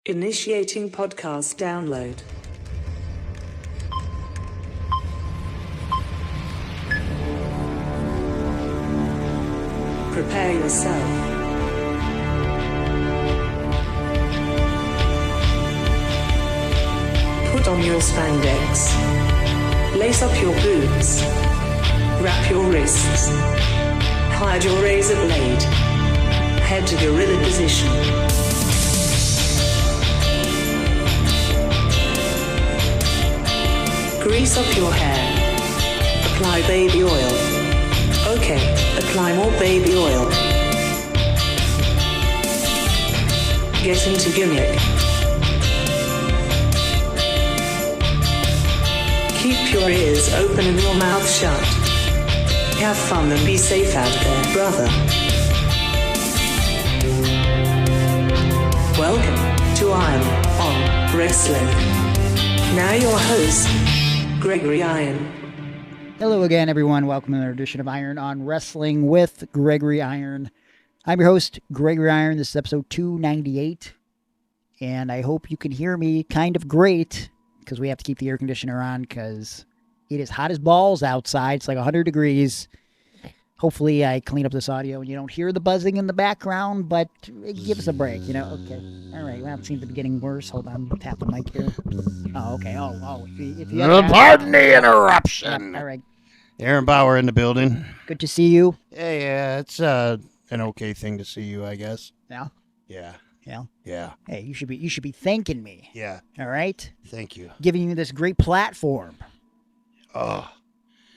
Initiating podcast download. Prepare yourself. Put on your spandex. Lace up your boots. Wrap your wrists. Hide your razor blade. Head to gorilla position. Grease up your hair. Apply baby oil. Okay, apply more baby oil. Get into gimmick. Keep your ears open and your mouth shut. Have fun and be safe out there, brother. Welcome to I'm on Wrestling. Now your host, Gregory Iron. Hello again, everyone. Welcome to another edition of Iron on Wrestling with Gregory Iron. I'm your host, Gregory Iron. This is episode 298, and I hope you can hear me kind of great because we have to keep the air conditioner on because it is hot as balls outside. It's like 100 degrees. Hopefully, I clean up this audio and you don't hear the buzzing in the background, but give us a break, you know? Okay. All right. Well, it seems to be getting worse. Hold on. Tap the mic here. Oh, okay. Oh. If you pardon the interruption. All right. Aaron Bauer in the building. Good to see you. Yeah, it's an okay thing to see you, I guess. Yeah? Yeah. Yeah. Hey, you should be thanking me. Yeah. All right? Thank you. Giving you this great platform. Oh.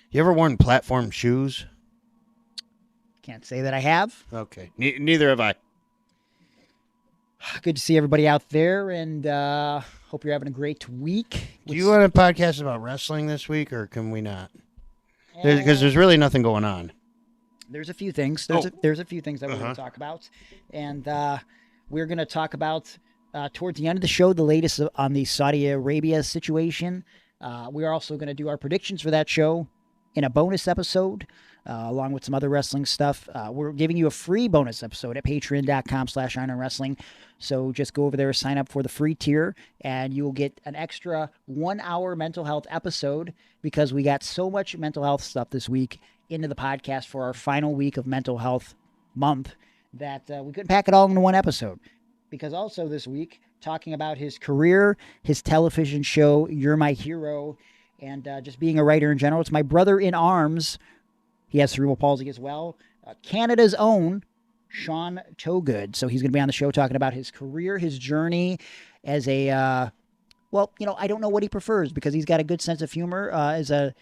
You ever worn platform shoes? Can't say that I have. Okay. Neither have I. Good to see everybody out there, and hope you're having a great week. Do you want to podcast about wrestling this week, or can we not? Because there's really nothing going on. There's a few things. There's a few things that we're going to talk about, and we're going to talk about towards the end of the show the latest on the Saudi Arabia situation. We're also going to do our predictions for that show in a bonus episode. Along with some other wrestling stuff. We're giving you a free bonus episode at patreon.com/IronWrestling. So just go over there, sign up for the free tier, and you'll get an extra 1-hour mental health episode because we got so much mental health stuff this week into the podcast for our final week of mental health month that we couldn't pack it all into one episode. Because also this week, talking about his career, his television show, You're My Hero, and just being a writer in general. It's my brother in arms. He has cerebral palsy as well. Canada's own Sean Towgood. So he's going to be on the show talking about his career, his journey as a, I don't know what he prefers because he's got a good sense of humor as a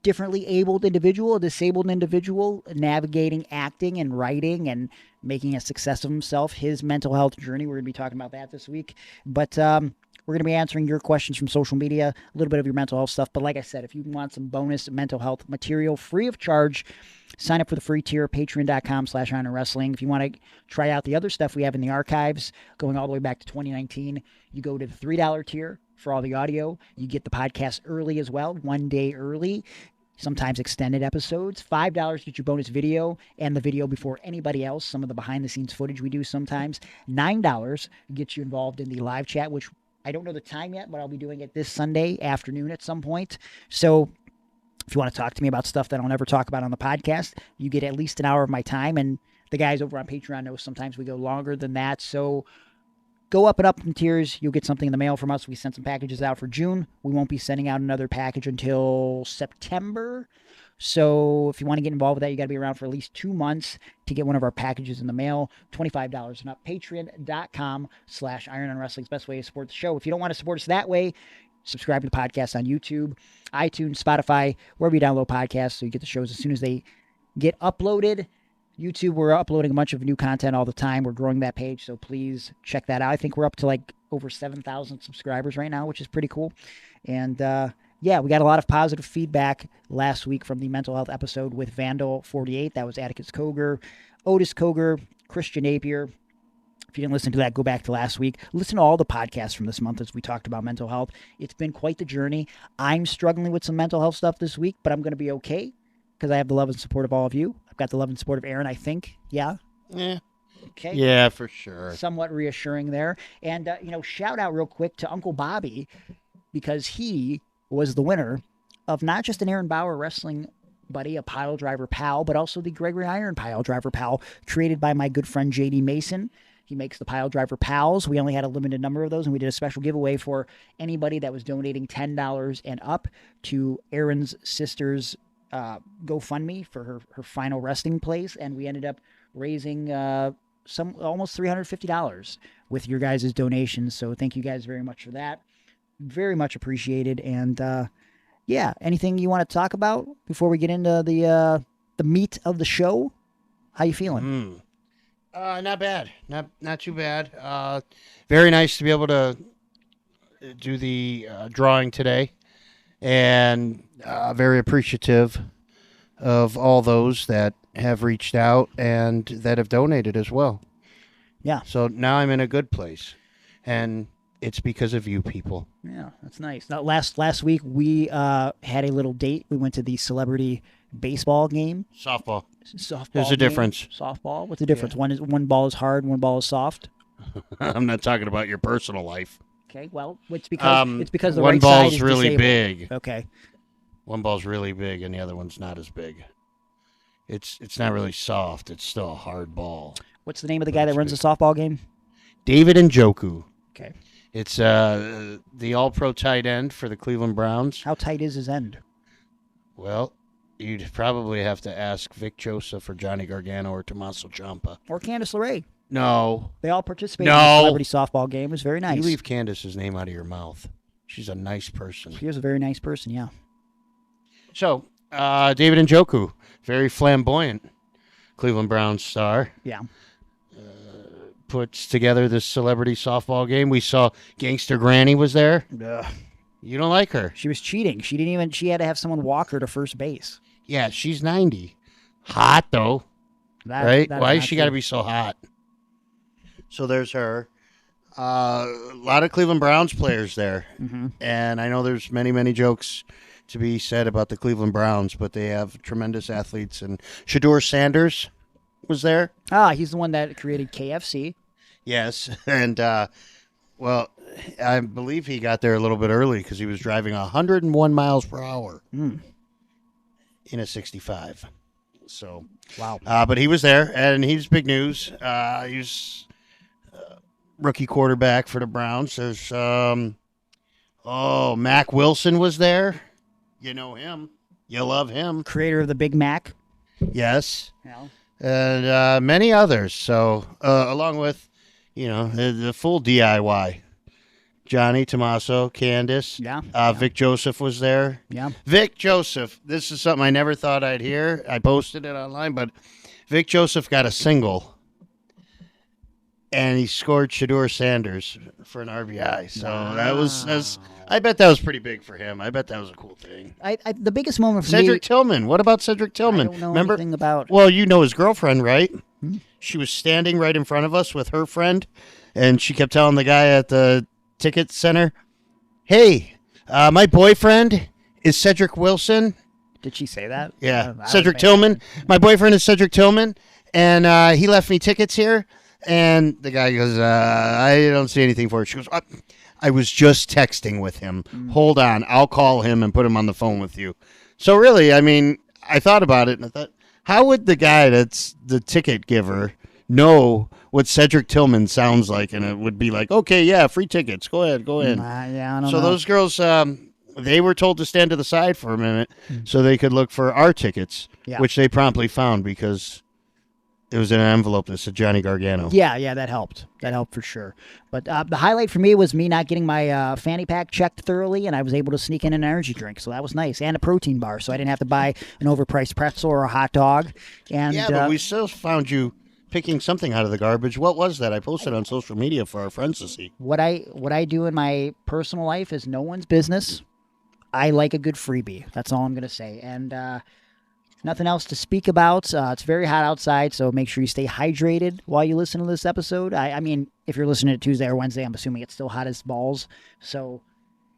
differently abled individual, a disabled individual, navigating acting and writing and making a success of himself. His mental health journey, we're going to be talking about that this week. But we're going to be answering your questions from social media, a little bit of your mental health stuff. But like I said, if you want some bonus mental health material free of charge, sign up for the free tier, patreon.com/IronWrestling. If you want to try out the other stuff we have in the archives, going all the way back to 2019, you go to the $3 tier for all the audio. You get the podcast early as well, 1 day early. Sometimes extended episodes. $5 gets you bonus video and the video before anybody else. Some of the behind-the-scenes footage we do sometimes. $9 gets you involved in the live chat, which I don't know the time yet, but I'll be doing it this Sunday afternoon at some point. So if you want to talk to me about stuff that I'll never talk about on the podcast, you get at least an hour of my time. And the guys over on Patreon know sometimes we go longer than that. So go up and up in tiers. You'll get something in the mail from us. We sent some packages out for June. We won't be sending out another package until September. So if you want to get involved with that, you got to be around for at least 2 months to get one of our packages in the mail. $25 and up. Patreon.com/Iron on Wrestling is the best way to support the show. If you don't want to support us that way, subscribe to the podcast on YouTube, iTunes, Spotify, wherever you download podcasts so you get the shows as soon as they get uploaded. YouTube, we're uploading a bunch of new content all the time. We're growing that page, so please check that out. I think we're up to like over 7,000 subscribers right now, which is pretty cool. And yeah, we got a lot of positive feedback last week from the mental health episode with Vandal48. That was Atticus Cogar, Otis Cogar, Christian Napier. If you didn't listen to that, go back to last week. Listen to all the podcasts from this month as we talked about mental health. It's been quite the journey. I'm struggling with some mental health stuff this week, but I'm going to be okay because I have the love and support of all of you. I've got the love and support of Aaron, I think. Yeah? Yeah. Okay. Yeah, for sure. Somewhat reassuring there. And, shout out real quick to Uncle Bobby, because he was the winner of not just an Aaron Bauer wrestling buddy, a pile driver pal, but also the Gregory Iron pile driver pal created by my good friend JD Mason. He makes the pile driver pals. We only had a limited number of those, and we did a special giveaway for anybody that was donating $10 and up to Aaron's sister's GoFundMe for her final resting place, and we ended up raising almost $350 with your guys' donations. So thank you guys very much for that. Very much appreciated. And anything you want to talk about before we get into the meat of the show? How you feeling? Not bad. Not too bad. Very nice to be able to do the drawing today, and very appreciative of all those that have reached out and that have donated as well. Yeah. So now I'm in a good place, and it's because of you people. Yeah, that's nice. Now, last week we had a little date. We went to the celebrity baseball game. Softball. There's a difference. Softball. What's the difference? Yeah. One ball is hard, one ball is soft. I'm not talking about your personal life. Okay. Well, it's because the one right ball's side is really disabled. big. Okay. One ball's really big, and the other one's not as big. It's not really soft. It's still a hard ball. What's the name of the guy that runs the softball game? David Njoku. Okay. It's the all-pro tight end for the Cleveland Browns. How tight is his end? Well, you'd probably have to ask Vic Joseph or Johnny Gargano or Tomasso Ciampa. Or Candice LeRae. No. They all participated in the celebrity softball game. It was very nice. You leave Candice's name out of your mouth. She's a nice person. She is a very nice person, yeah. So, David Njoku, very flamboyant Cleveland Browns star. Yeah. Puts together this celebrity softball game. We saw Gangster Granny was there. Ugh. You don't like her. She was cheating. She had to have someone walk her to first base. Yeah, she's 90. Hot, though. Right? Why has she got to be so hot? So there's her. A lot of Cleveland Browns players there. Mm-hmm. And I know there's many, many jokes to be said about the Cleveland Browns, but they have tremendous athletes. And Shedeur Sanders was there. He's the one that created KFC. Yes. And, I believe he got there a little bit early because he was driving 101 miles per hour in a 65. So, wow. But he was there, and he's big news. He's rookie quarterback for the Browns. There's, Mac Wilson was there. You know him. You love him. Creator of the Big Mac. Yes. Yeah. And many others. So, along with, the full DIY. Johnny, Tomasso, Candice. Yeah. Vic Joseph was there. Yeah. Vic Joseph. This is something I never thought I'd hear. I posted it online, but Vic Joseph got a single. And he scored Shedeur Sanders for an RBI. So that I bet that was pretty big for him. I bet that was a cool thing. The biggest moment for Cedric Tillman. What about Cedric Tillman? I don't know anything about. Well, you know his girlfriend, right? She was standing right in front of us with her friend, and she kept telling the guy at the ticket center, "Hey, my boyfriend is Cedric Wilson." Did she say that? Yeah, Cedric Tillman. My boyfriend is Cedric Tillman, and he left me tickets here. And the guy goes, "I don't see anything for it." She goes, "I was just texting with him. Hold on, I'll call him and put him on the phone with you." So really, I mean, I thought about it, and I thought, how would the guy that's the ticket giver know what Cedric Tillman sounds like? And it would be like, okay, yeah, free tickets. Go ahead, go in. Yeah, I don't know. So those girls, they were told to stand to the side for a minute so they could look for our tickets, which they promptly found because it was in an envelope that said Johnny Gargano. Yeah, that helped. That helped for sure. But the highlight for me was me not getting my fanny pack checked thoroughly, and I was able to sneak in an energy drink, so that was nice, and a protein bar, so I didn't have to buy an overpriced pretzel or a hot dog. And yeah, but we still found you picking something out of the garbage. What was that? I posted on social media for our friends to see. What I do in my personal life is no one's business. I like a good freebie. That's all I'm going to say. And nothing else to speak about. It's very hot outside, so make sure you stay hydrated while you listen to this episode. I mean, if you're listening to Tuesday or Wednesday, I'm assuming it's still hot as balls. So,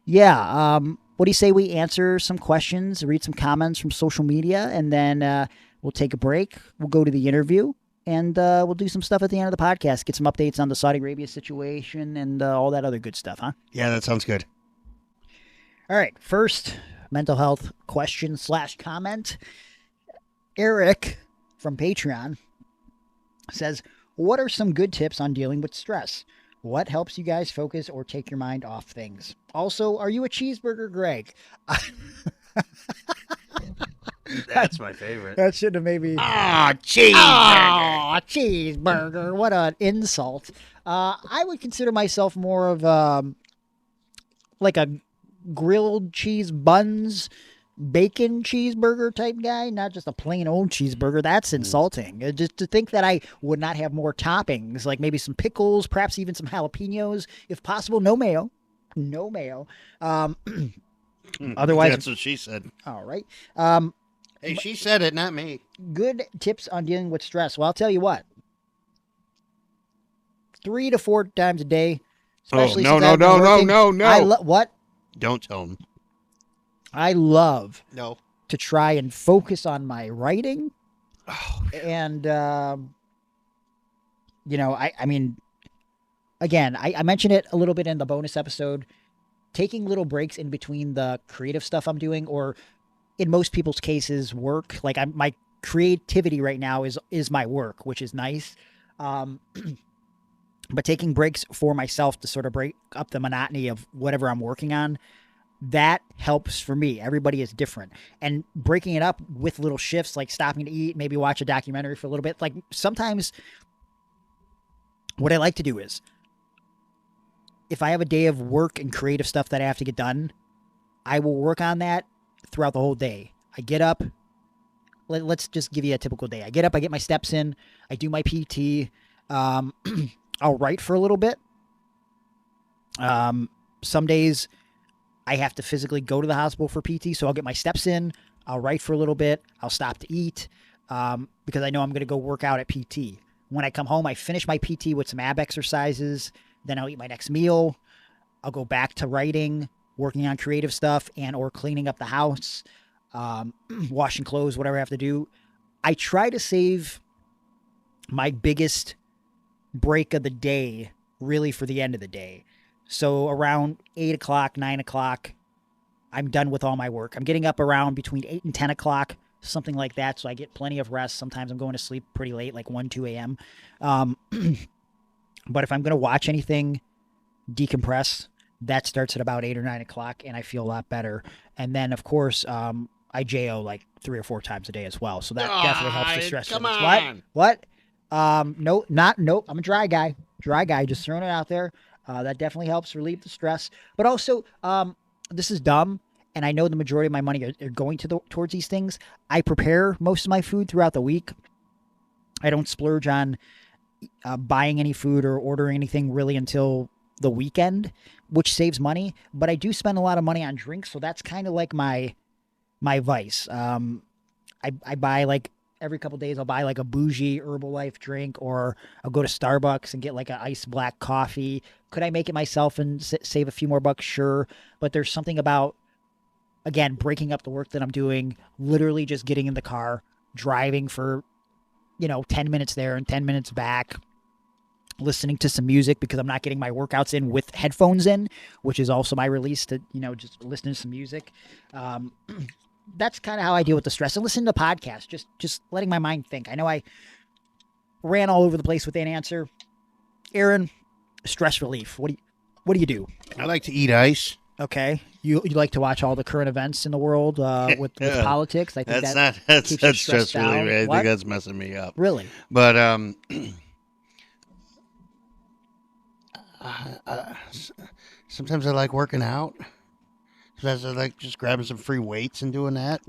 yeah. What do you say we answer some questions, read some comments from social media, and then we'll take a break. We'll go to the interview, And we'll do some stuff at the end of the podcast, get some updates on the Saudi Arabia situation and all that other good stuff, huh? Yeah, that sounds good. All right, first mental health question / comment. Eric from Patreon says, what are some good tips on dealing with stress? What helps you guys focus or take your mind off things? Also, are you a cheeseburger, Greg? That's my favorite. That should have made me... cheeseburger. Cheeseburger. What an insult. I would consider myself more of like a grilled cheese buns, bacon cheeseburger type guy, not just a plain old cheeseburger. That's insulting. Just to think that I would not have more toppings, like maybe some pickles, perhaps even some jalapenos, if possible. No mayo. No mayo. Otherwise, that's what she said. All right. Hey, she said it, not me. Good tips on dealing with stress. Well, I'll tell you what. 3 to 4 times a day. Especially no. What? Don't tell him. I love No. to try and focus on my writing. Oh, and, you know, I mean, again, I mentioned it a little bit in the bonus episode. Taking little breaks in between the creative stuff I'm doing, or in most people's cases, work. Like my creativity right now is my work, which is nice. But taking breaks for myself to sort of break up the monotony of whatever I'm working on, that helps for me. Everybody is different. And breaking it up with little shifts, like stopping to eat, maybe watch a documentary for a little bit. Like sometimes what I like to do is, if I have a day of work and creative stuff that I have to get done, I will work on that throughout the whole day. I get up. Let's just give you a typical day. I get up, I get my steps in, I do my PT. I'll write for a little bit. Some days I have to physically go to the hospital for PT, so I'll get my steps in. I'll write for a little bit. I'll stop to eat because I know I'm going to go work out at PT. When I come home, I finish my PT with some ab exercises. Then I'll eat my next meal. I'll go back to writing, working on creative stuff, and or cleaning up the house, washing clothes, whatever I have to do. I try to save my biggest break of the day really for the end of the day. So around 8 o'clock, 9 o'clock, I'm done with all my work. I'm getting up around between 8 and 10 o'clock, something like that, so I get plenty of rest. Sometimes I'm going to sleep pretty late, like 1, 2 a.m. But if I'm going to watch anything, decompress, that starts at about 8 or 9 o'clock, and I feel a lot better. And then, of course, I JO like 3 or 4 times a day as well. So that definitely helps the stress. Come on. What? Nope. I'm a dry guy. Just throwing it out there. That definitely helps relieve the stress. But also, this is dumb, and I know the majority of my money are going towards these things. I prepare most of my food throughout the week. I don't splurge on buying any food or ordering anything really until the weekend, which saves money. But I do spend a lot of money on drinks, so that's kind of like my vice. I buy like every couple days I'll buy like a bougie Herbalife drink, or I'll go to Starbucks and get like an iced black coffee. Could I make it myself and save a few more bucks? Sure. But there's something about, again, breaking up the work that I'm doing, literally just getting in the car, driving for, 10 minutes there and 10 minutes back, listening to some music because I'm not getting my workouts in with headphones in, which is also my release to, just listen to some music. That's kind of how I deal with the stress. And listen to podcasts, just letting my mind think. I know I ran all over the place with that answer. Aaron, stress relief. What do you do? I like to eat ice. Okay. You like to watch all the current events in the world with politics. I think that's stress relief. I What? think that's messing me up. Really? But sometimes I like working out. Sometimes I like just grabbing some free weights and doing that.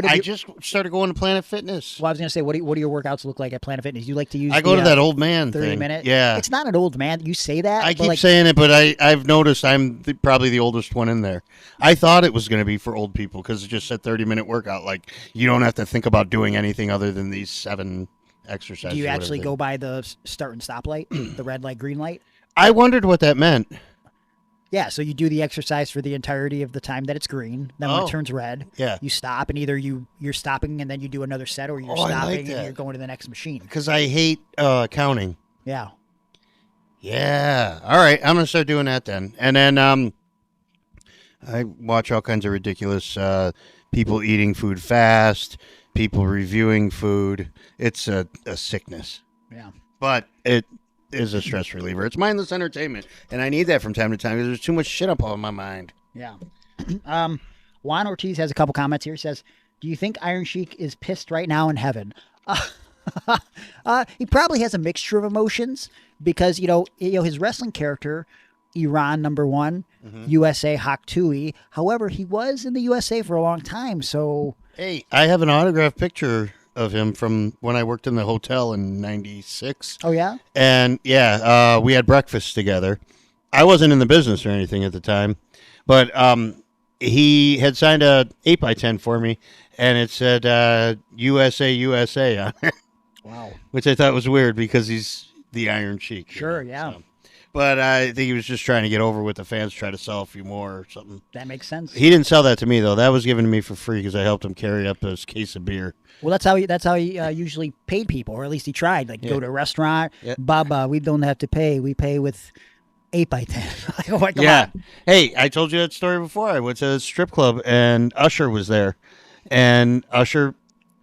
I just started going to Planet Fitness. Well, I was going to say, what do your workouts look like at Planet Fitness? You like to use? I go to that old man 30 thing. minute. Yeah, it's not an old man. You say that. I keep saying it, but I've noticed I'm probably the oldest one in there. I thought it was going to be for old people because it just said 30-minute workout. Like you don't have to think about doing anything other than these 7 exercises. Do you actually go by the start and stop light, the red light, green light? I wondered what that meant. Yeah, so you do the exercise for the entirety of the time that it's green. Then when it turns red, you stop, and either you're stopping and then you do another set, or you're stopping and you're going to the next machine. Because I hate counting. Yeah. Yeah. All right, I'm going to start doing that then. And then I watch all kinds of ridiculous people eating food fast, people reviewing food. It's a sickness. Yeah. But it is a stress reliever. It's mindless entertainment, and I need that from time to time because there's too much shit up on my mind. Yeah. Juan Ortiz has a couple comments here. He says, do you think Iron Sheik is pissed right now in heaven? He probably has a mixture of emotions because, his wrestling character, Iran #1, USA Hak Tui. However, he was in the USA for a long time, so... Hey, I have an autographed picture of him from when I worked in the hotel in 96. Oh, yeah? And, we had breakfast together. I wasn't in the business or anything at the time, but he had signed a 8x10 for me, and it said USA on it. Wow. Which I thought was weird because he's the Iron Sheik. Sure, yeah. So. But I think he was just trying to get over with the fans, try to sell a few more or something. That makes sense. He didn't sell that to me, though. That was given to me for free because I helped him carry up his case of beer. Well, that's how he usually paid people, or at least he tried. Like, go to a restaurant, Baba, we don't have to pay. We pay with 8x10. Like, come on. Hey, I told you that story before. I went to a strip club, and Usher was there. And Usher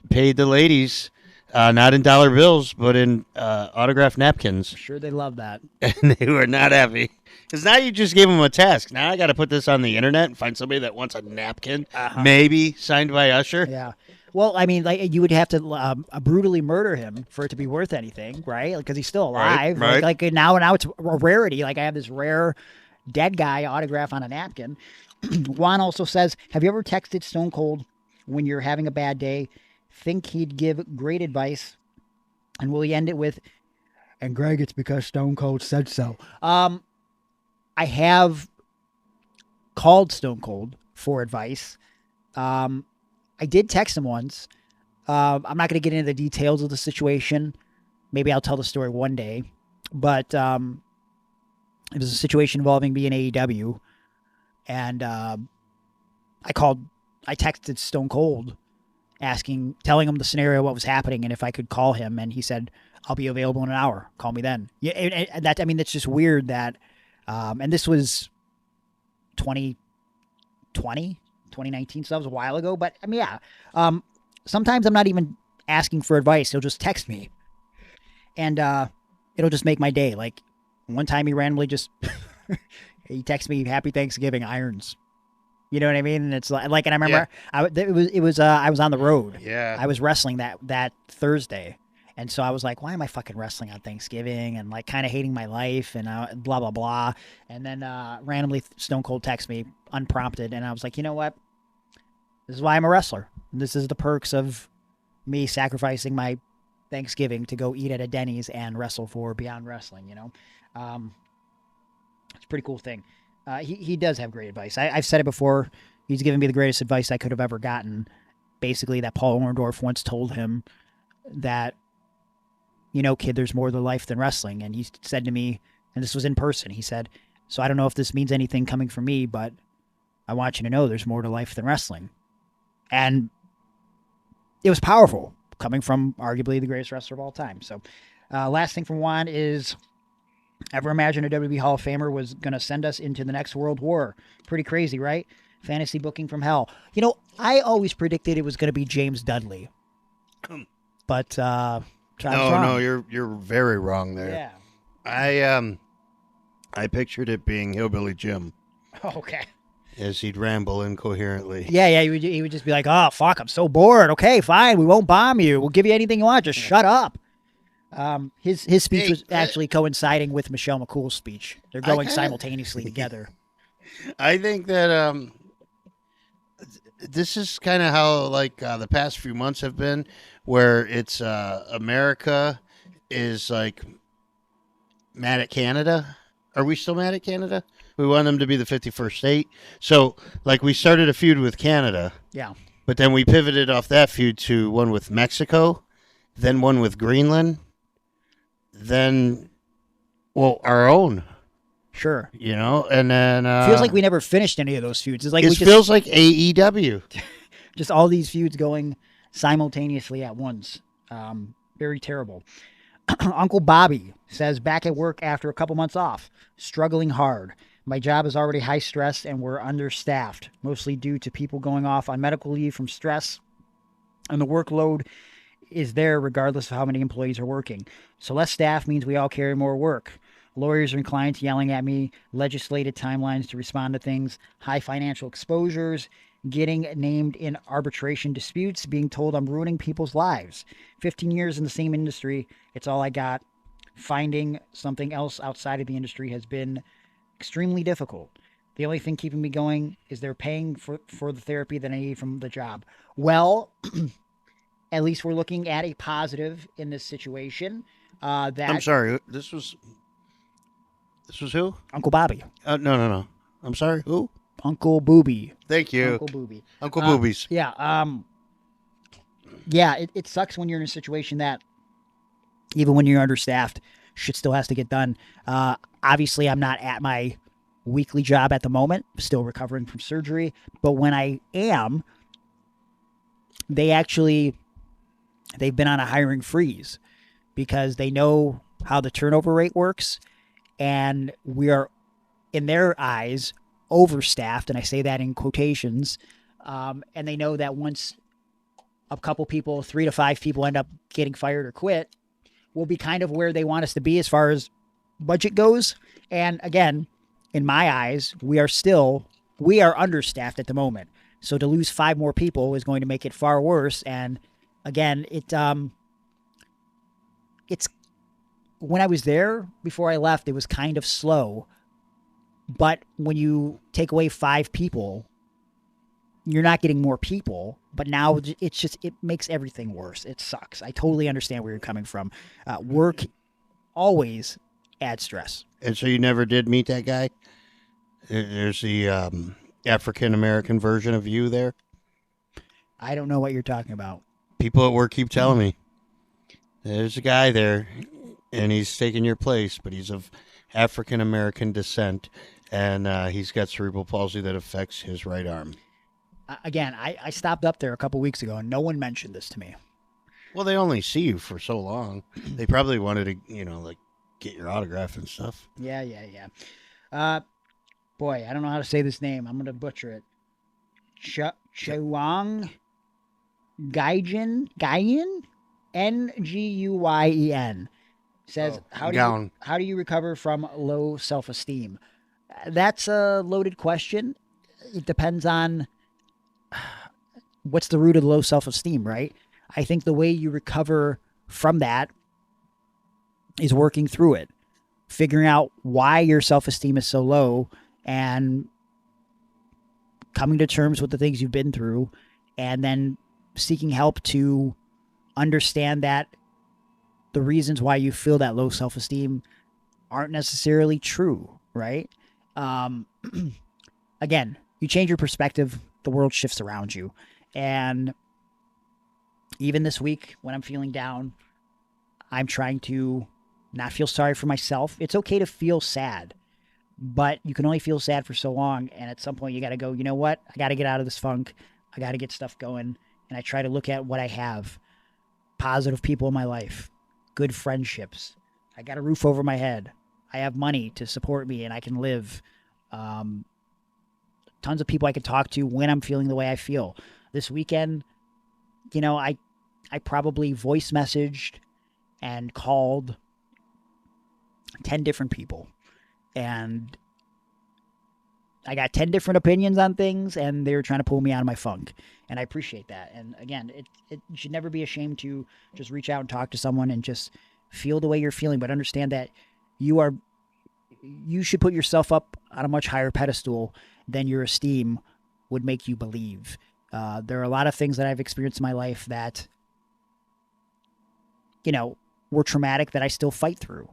paid the ladies, not in dollar bills, but in autographed napkins. I'm sure they love that. And they were not happy. Because now you just gave them a task. Now I got to put this on the internet and find somebody that wants a napkin, maybe signed by Usher. Yeah. Well, I mean, like, you would have to brutally murder him for it to be worth anything, right? Because he's still alive. Right. Like now it's a rarity. Like, I have this rare dead guy autograph on a napkin. Juan also says, have you ever texted Stone Cold when you're having a bad day? Think he'd give great advice? And will he end it with, and Greg, it's because Stone Cold said so. I have called Stone Cold for advice. I did text him once. I'm not going to get into the details of the situation. Maybe I'll tell the story one day. But it was a situation involving me and AEW. And I texted Stone Cold telling him the scenario, what was happening, and if I could call him. And he said, I'll be available in an hour. Call me then. Yeah, and that's just weird that, and this was 2019, so that was a while ago. But I mean, sometimes I'm not even asking for advice. He'll just text me, and it'll just make my day. Like, one time he randomly just he texted me, "Happy Thanksgiving, Irons." You know what I mean? And it's like, and I remember I was on the road. Yeah, I was wrestling that Thursday, and so I was like, why am I fucking wrestling on Thanksgiving? And like, kind of hating my life and blah blah blah. And then randomly Stone Cold texted me unprompted, and I was like, you know what? This is why I'm a wrestler. This is the perks of me sacrificing my Thanksgiving to go eat at a Denny's and wrestle for Beyond Wrestling, it's a pretty cool thing. He does have great advice. I've said it before. He's given me the greatest advice I could have ever gotten. Basically, that Paul Orndorff once told him that, kid, there's more to life than wrestling. And he said to me, and this was in person, he said, so I don't know if this means anything coming from me, but I want you to know there's more to life than wrestling. And it was powerful, coming from arguably the greatest wrestler of all time. So last thing from Juan is, ever imagine a WWE Hall of Famer was going to send us into the next World War? Pretty crazy, right? Fantasy booking from hell. I always predicted it was going to be James Dudley. But no, you're very wrong there. Yeah. I pictured it being Hillbilly Jim. Okay. As he'd ramble incoherently. Yeah, he would just be like, oh, fuck, I'm so bored. Okay, fine, we won't bomb you. We'll give you anything you want. Just shut up. His speech was actually coinciding with Michelle McCool's speech. They're going simultaneously together. I think that this is kind of how the past few months have been, where it's America is like mad at Canada. Are we still mad at Canada? We want them to be the 51st state. So, we started a feud with Canada. Yeah. But then we pivoted off that feud to one with Mexico, then one with Greenland, then, our own Sure. And then Feels like we never finished any of those feuds. It's like it feels like AEW. Just all these feuds going simultaneously at once. Very terrible. Uncle Bobby says, back at work after a couple months off, struggling hard. My job is already high stress and we're understaffed, mostly due to people going off on medical leave from stress, and the workload is there regardless of how many employees are working. So less staff means we all carry more work. Lawyers and clients yelling at me, legislated timelines to respond to things, high financial exposures, getting named in arbitration disputes, being told I'm ruining people's lives. 15 years in the same industry, it's all I got. Finding something else outside of the industry has been extremely difficult. The only thing keeping me going is they're paying for the therapy that I need from the job. Well, at least we're looking at a positive in this situation. I'm sorry, this was who? Uncle Bobby. No. I'm sorry, who? Uncle Booby. Thank you. Uncle Booby. Uncle Boobies. Yeah. It sucks when you're in a situation that even when you're understaffed, shit still has to get done. Obviously, I'm not at my weekly job at the moment, still recovering from surgery. But when I am, they've been on a hiring freeze because they know how the turnover rate works. And we are, in their eyes, overstaffed. And I say that in quotations. And they know that once a couple people, 3 to 5 people end up getting fired or quit, we'll be kind of where they want us to be as far as budget goes. And again, in my eyes, we are understaffed at the moment. So to lose 5 more people is going to make it far worse. And again, it's when I was there before I left, it was kind of slow. But when you take away 5 people, you're not getting more people. But now it makes everything worse. It sucks. I totally understand where you're coming from. Work always adds stress. And so you never did meet that guy? There's the African-American version of you there? I don't know what you're talking about. People at work keep telling me. There's a guy there, and he's taking your place, but he's of African-American descent, and he's got cerebral palsy that affects his right arm. Again, I stopped up there a couple weeks ago, and no one mentioned this to me. Well, they only see you for so long. They probably wanted to, get your autograph and stuff. Yeah. Boy, I don't know how to say this name. I'm going to butcher it. Chuang Nguyen? Nguyen says, how do you recover from low self-esteem? That's a loaded question. It depends on what's the root of the low self-esteem, right? I think the way you recover from that is working through it, figuring out why your self-esteem is so low and coming to terms with the things you've been through, and then seeking help to understand that the reasons why you feel that low self-esteem aren't necessarily true, right? Again, you change your perspective, the world shifts around you. And even this week, when I'm feeling down, I'm trying to not feel sorry for myself. It's okay to feel sad, but you can only feel sad for so long. And at some point you got to go, you know what? I got to get out of this funk. I got to get stuff going. And I try to look at what I have. Positive people in my life, good friendships. I got a roof over my head. I have money to support me and I can live. Tons of people I can talk to when I'm feeling the way I feel. This weekend, I probably voice messaged and called 10 different people. And I got 10 different opinions on things, and they were trying to pull me out of my funk. And I appreciate that. And again, it should never be ashamed to just reach out and talk to someone and just feel the way you're feeling, but understand that you should put yourself up on a much higher pedestal than your esteem would make you believe. There are a lot of things that I've experienced in my life that, were traumatic that I still fight through.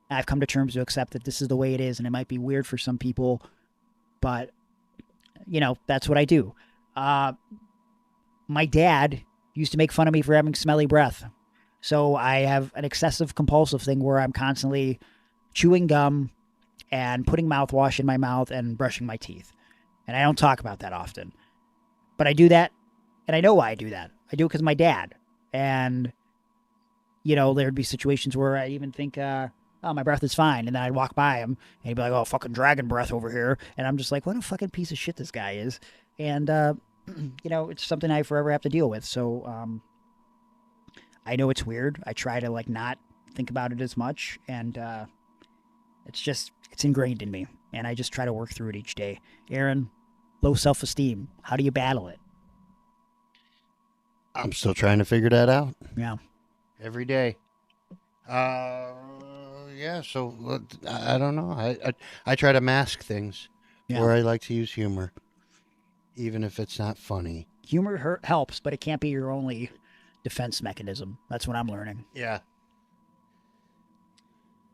And I've come to terms to accept that this is the way it is, and it might be weird for some people, but, that's what I do. My dad used to make fun of me for having smelly breath. So I have an excessive compulsive thing where I'm constantly chewing gum and putting mouthwash in my mouth and brushing my teeth. And I don't talk about that often. But I do that, and I know why I do that. I do it because of my dad. And, you know, there'd be situations where I even think, oh, my breath is fine. And then I'd walk by him, and he'd be like, oh, fucking dragon breath over here. And I'm just like, what a fucking piece of shit this guy is. And, you know, it's something I forever have to deal with. So I know it's weird. I try to, like, not think about it as much. And it's ingrained in me. And I just try to work through it each day. Aaron, low self-esteem. How do you battle it? I'm still trying to figure that out. Yeah. Every day. Yeah, so I don't know. I try to mask things, or I like to use humor, even if it's not funny. Humor helps, but it can't be your only defense mechanism. That's what I'm learning. Yeah.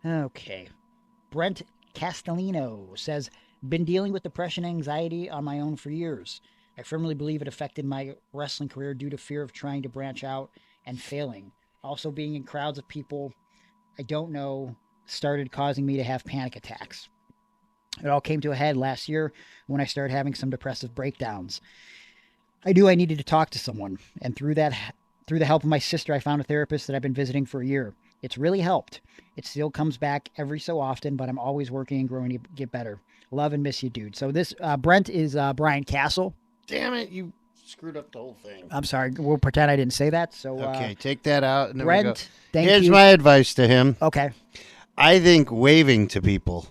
Okay. Brent Castellino says, been dealing with depression and anxiety on my own for years. I firmly believe it affected my wrestling career due to fear of trying to branch out and failing. Also, being in crowds of people I don't know started causing me to have panic attacks. It all came to a head last year when I started having some depressive breakdowns. I knew I needed to talk to someone, and through the help of my sister, I found a therapist that I've been visiting for a year. It's really helped. It still comes back every so often, but I'm always working and growing to get better. Love and miss you, dude. So this Brent is Brian Castle. Damn it, you screwed up the whole thing. I'm sorry. We'll pretend I didn't say that. So okay, take that out. And then Brent, we go. thank you. Here's my advice to him. Okay. I think waving to people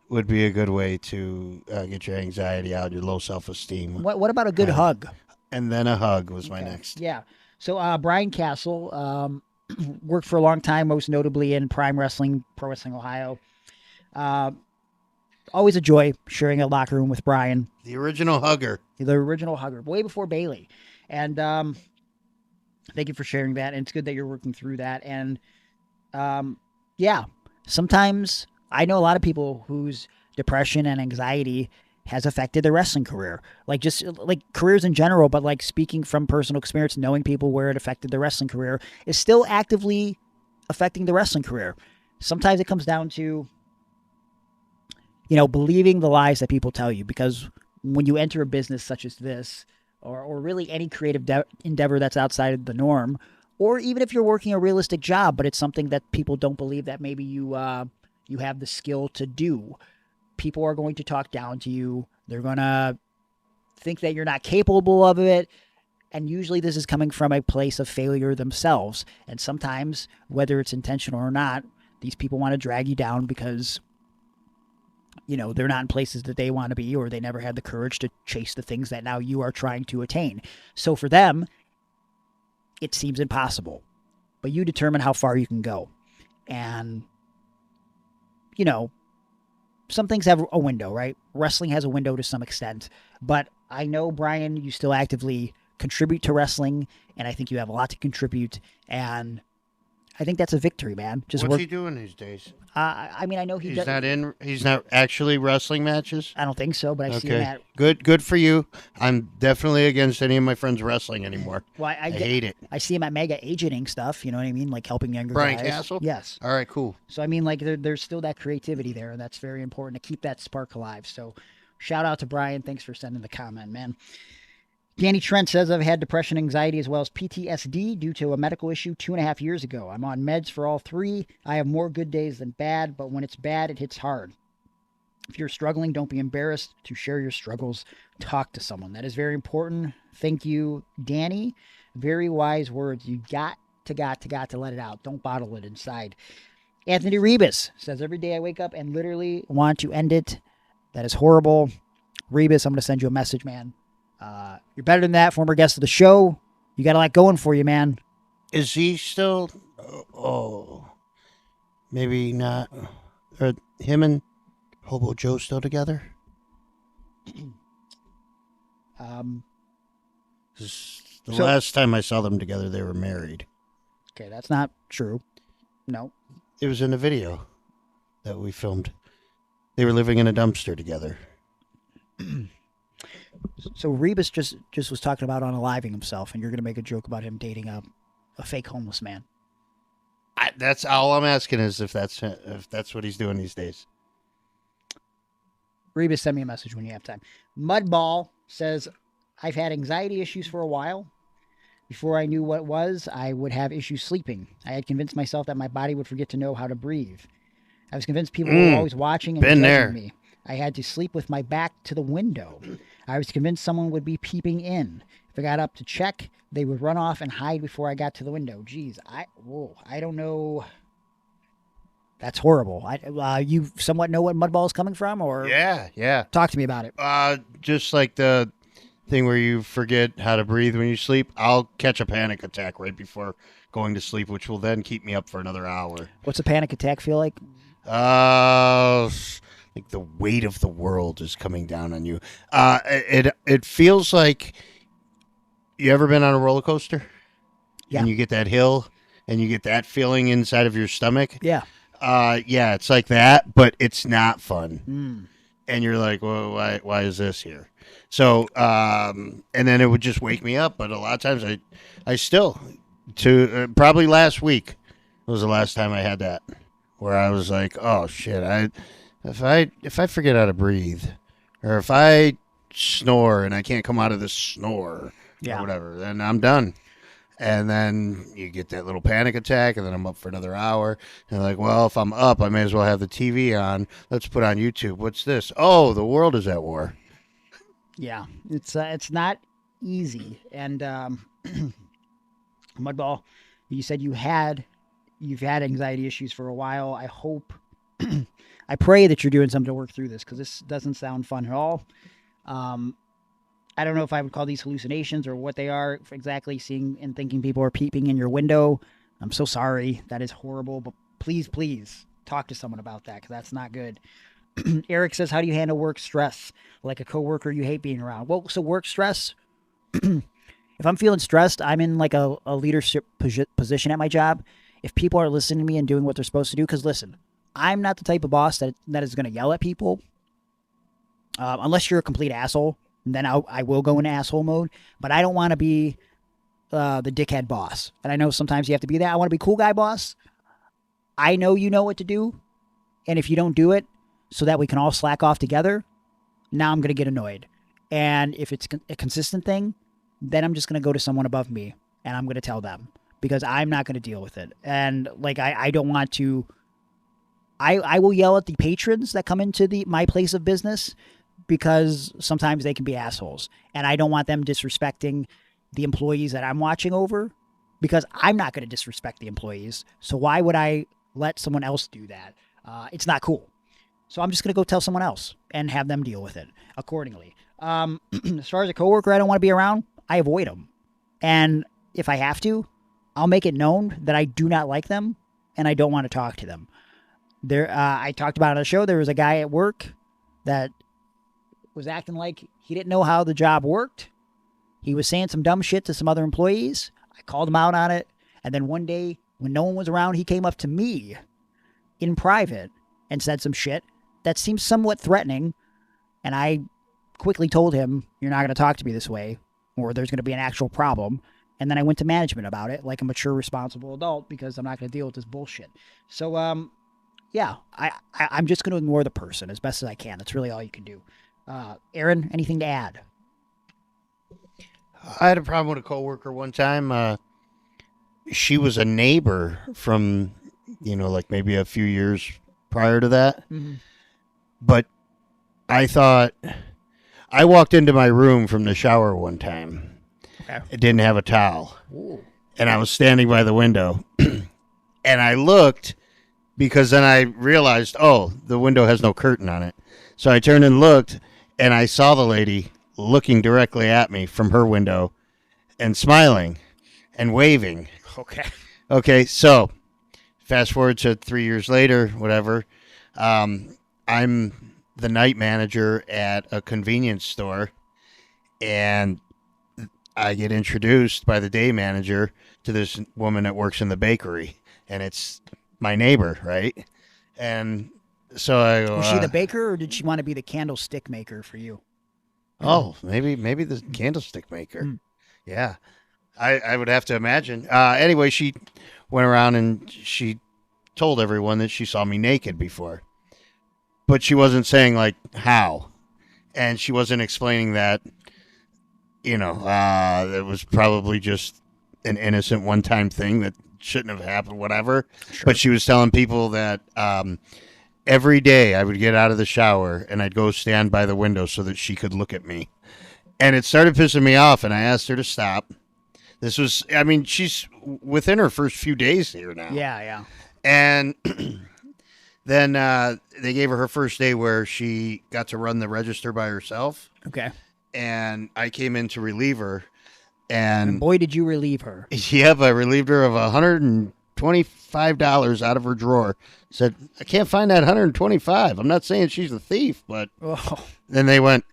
would be a good way to get your anxiety out, your low self-esteem. What about a good hug? And then a hug was my next. Yeah. So Brian Castle worked for a long time, most notably in Prime Wrestling, Pro Wrestling Ohio. Always a joy sharing a locker room with Brian. The original hugger. The original hugger, way before Bailey. And thank you for sharing that. And it's good that you're working through that. And yeah, sometimes I know a lot of people whose depression and anxiety has affected their wrestling career. Like just like careers in general, but like speaking from personal experience, knowing people where it affected their wrestling career is still actively affecting the wrestling career. Sometimes it comes down to, you know, believing the lies that people tell you, because when you enter a business such as this, or really any creative endeavor that's outside of the norm, or even if you're working a realistic job, but it's something that people don't believe that maybe you have the skill to do, people are going to talk down to you. They're going to think that you're not capable of it. And usually this is coming from a place of failure themselves. And sometimes, whether it's intentional or not, these people want to drag you down because, you know, they're not in places that they want to be, or they never had the courage to chase the things that now you are trying to attain. So for them, it seems impossible. But you determine how far you can go. And, you know, some things have a window, right? Wrestling has a window to some extent. But I know, Brian, you still actively contribute to wrestling, and I think you have a lot to contribute. And I think that's a victory, man. What's he doing these days? I mean, I know he's not actually wrestling matches? I don't think so, but I've seen that. Good for you. I'm definitely against any of my friends wrestling anymore. Well, I hate it. I see him at Mega agenting stuff, you know what I mean? Like helping younger guys. Brian Castle? Yes. All right, cool. So, I mean, like, there's still that creativity there, and that's very important to keep that spark alive. So, shout out to Brian. Thanks for sending the comment, man. Danny Trent says, I've had depression, anxiety, as well as PTSD due to a medical issue 2.5 years ago. I'm on meds for all three. I have more good days than bad, but when it's bad, it hits hard. If you're struggling, don't be embarrassed to share your struggles. Talk to someone. That is very important. Thank you, Danny. Very wise words. You got to let it out. Don't bottle it inside. Anthony Rebus says, every day I wake up and literally want to end it. That is horrible. Rebus, I'm going to send you a message, man. You're better than that, former guest of the show. You got a lot going for you, man. Is he still... maybe not. Are him and Hobo Joe still together? Last time I saw them together, they were married. Okay, that's not true. No. It was in a video that we filmed. They were living in a dumpster together. So Rebus just was talking about unaliving himself, and you're going to make a joke about him dating a fake homeless man. That's all I'm asking is if that's what he's doing these days. Reba, send me a message when you have time. Mudball says, I've had anxiety issues for a while. Before I knew what it was, I would have issues sleeping. I had convinced myself that my body would forget to know how to breathe. I was convinced people were always watching and judging me. I had to sleep with my back to the window. I was convinced someone would be peeping in. If I got up to check, they would run off and hide before I got to the window. Jeez, I don't know. That's horrible. You somewhat know what Mudball is coming from, or yeah. Talk to me about it. Just like the thing where you forget how to breathe when you sleep. I'll catch a panic attack right before going to sleep, which will then keep me up for another hour. What's a panic attack feel like? Like the weight of the world is coming down on you. It feels like, you ever been on a roller coaster? Yeah. And you get that hill, and you get that feeling inside of your stomach. Yeah. Yeah, it's like that, but it's not fun. And you're like, well, why is this here? So, and then it would just wake me up. But a lot of times I still, probably last week was the last time I had that, where I was like, oh shit, if I forget how to breathe, or if I snore and I can't come out of this snore or whatever, then I'm done. And then you get that little panic attack, and then I'm up for another hour. And like, well, if I'm up, I may as well have the TV on. Let's put on YouTube. What's this? Oh, the world is at war. Yeah, it's not easy. And Mudball, you said you've had anxiety issues for a while. I hope, I pray that you're doing something to work through this, because this doesn't sound fun at all. I don't know if I would call these hallucinations or what they are exactly, seeing and thinking people are peeping in your window. I'm so sorry. That is horrible. But please talk to someone about that, because that's not good. Eric says, how do you handle work stress? Like a coworker you hate being around? Well, so work stress, if I'm feeling stressed, I'm in like a leadership position at my job. If people are listening to me and doing what they're supposed to do, because listen, I'm not the type of boss that is going to yell at people. Unless you're a complete asshole. Then I will go into asshole mode, but I don't want to be the dickhead boss. And I know sometimes you have to be that. I want to be cool guy boss. I know you know what to do, and if you don't do it so that we can all slack off together, now I'm going to get annoyed. And if it's a consistent thing, then I'm just going to go to someone above me, and I'm going to tell them, because I'm not going to deal with it. And like I don't want to. I will yell at the patrons that come into my place of business, because sometimes they can be assholes, and I don't want them disrespecting the employees that I'm watching over, because I'm not going to disrespect the employees. So why would I let someone else do that? It's not cool. So I'm just going to go tell someone else and have them deal with it accordingly. As far as a coworker I don't want to be around, I avoid them. And if I have to, I'll make it known that I do not like them and I don't want to talk to them. I talked about on the show, there was a guy at work that was acting like he didn't know how the job worked. He was saying some dumb shit to some other employees. I called him out on it. And then one day, when no one was around, he came up to me in private and said some shit that seemed somewhat threatening. And I quickly told him, you're not going to talk to me this way, or there's going to be an actual problem. And then I went to management about it like a mature, responsible adult, because I'm not going to deal with this bullshit. So, yeah, I'm just going to ignore the person as best as I can. That's really all you can do. Aaron, anything to add? I had a problem with a coworker one time. She was a neighbor from, like maybe a few years prior to that. Mm-hmm. But I thought, I walked into my room from the shower one time. Okay. It didn't have a towel. Ooh. And I was standing by the window. And I looked, because then I realized, oh, the window has no curtain on it. So I turned and looked, and I saw the lady looking directly at me from her window and smiling and waving. Okay, so fast forward to 3 years later, whatever. I'm the night manager at a convenience store, and I get introduced by the day manager to this woman that works in the bakery, and it's my neighbor, right? And so I go, was she the baker, or did she want to be the candlestick maker for you? Oh, maybe the candlestick maker. Mm. Yeah, I would have to imagine. Anyway, she went around and she told everyone that she saw me naked before. but she wasn't saying like how, and she wasn't explaining that, it was probably just an innocent one-time thing that shouldn't have happened, whatever. Sure. But she was telling people that every day I would get out of the shower and I'd go stand by the window so that she could look at me. And it started pissing me off, and I asked her to stop. This was, she's within her first few days here now. Yeah. And then they gave her first day where she got to run the register by herself. Okay. And I came in to relieve her. And boy, did you relieve her. Yep, I relieved her of $125 out of her drawer. Said, I can't find that $125. I'm not saying she's a thief, but then they went,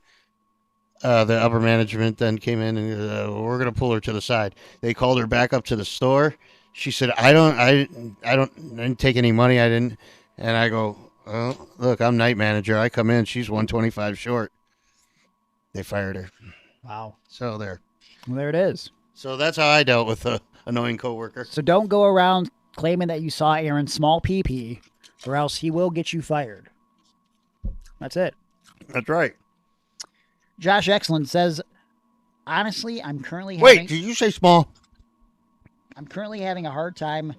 the upper management then came in and we're going to pull her to the side. They called her back up to the store. She said, I didn't take any money. I didn't. And I go, oh, look, I'm night manager. I come in. She's $125 short. They fired her. Wow. So there. Well, there it is. So that's how I dealt with a annoying coworker. So don't go around claiming that you saw Aaron's small pee-pee, or else he will get you fired. That's it. That's right. Josh Excellent says, honestly, I'm currently Wait, did you say small? I'm currently having a hard time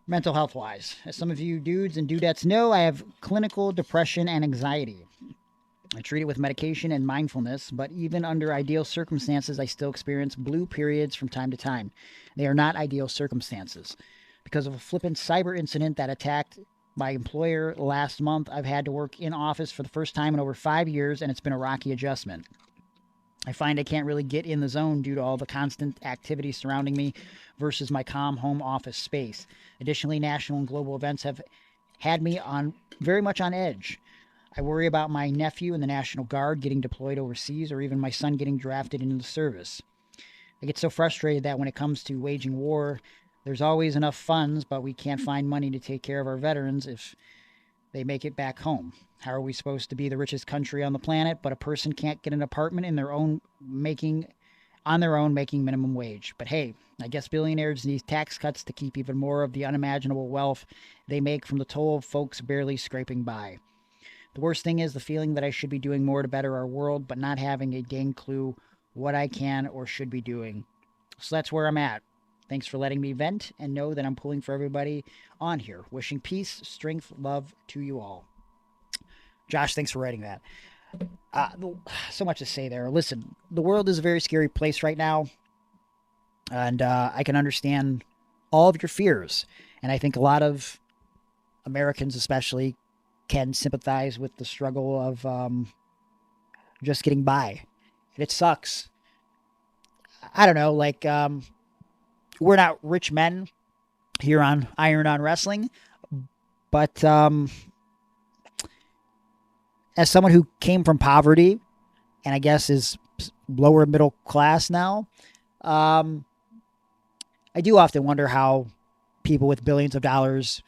mental health-wise. As some of you dudes and dudettes know, I have clinical depression and anxiety. I treat it with medication and mindfulness, but even under ideal circumstances, I still experience blue periods from time to time. They are not ideal circumstances. Because of a flippant cyber incident that attacked my employer last month, I've had to work in office for the first time in over 5 years, and it's been a rocky adjustment. I find I can't really get in the zone due to all the constant activity surrounding me versus my calm home office space. Additionally, national and global events have had me very much on edge. I worry about my nephew in the National Guard getting deployed overseas, or even my son getting drafted into the service. I get so frustrated that when it comes to waging war, there's always enough funds, but we can't find money to take care of our veterans if they make it back home. How are we supposed to be the richest country on the planet, but a person can't get an apartment on their own making minimum wage? But hey, I guess billionaires need tax cuts to keep even more of the unimaginable wealth they make from the toll of folks barely scraping by. The worst thing is the feeling that I should be doing more to better our world, but not having a dang clue what I can or should be doing. So that's where I'm at. Thanks for letting me vent, and know that I'm pulling for everybody on here. Wishing peace, strength, love to you all. Josh, thanks for writing that. So much to say there. Listen, the world is a very scary place right now, and I can understand all of your fears. And I think a lot of Americans especially can sympathize with the struggle of just getting by. And it sucks. I don't know, we're not rich men here on Iron on Wrestling, but as someone who came from poverty and I guess is lower middle class now, I do often wonder how people with billions of dollars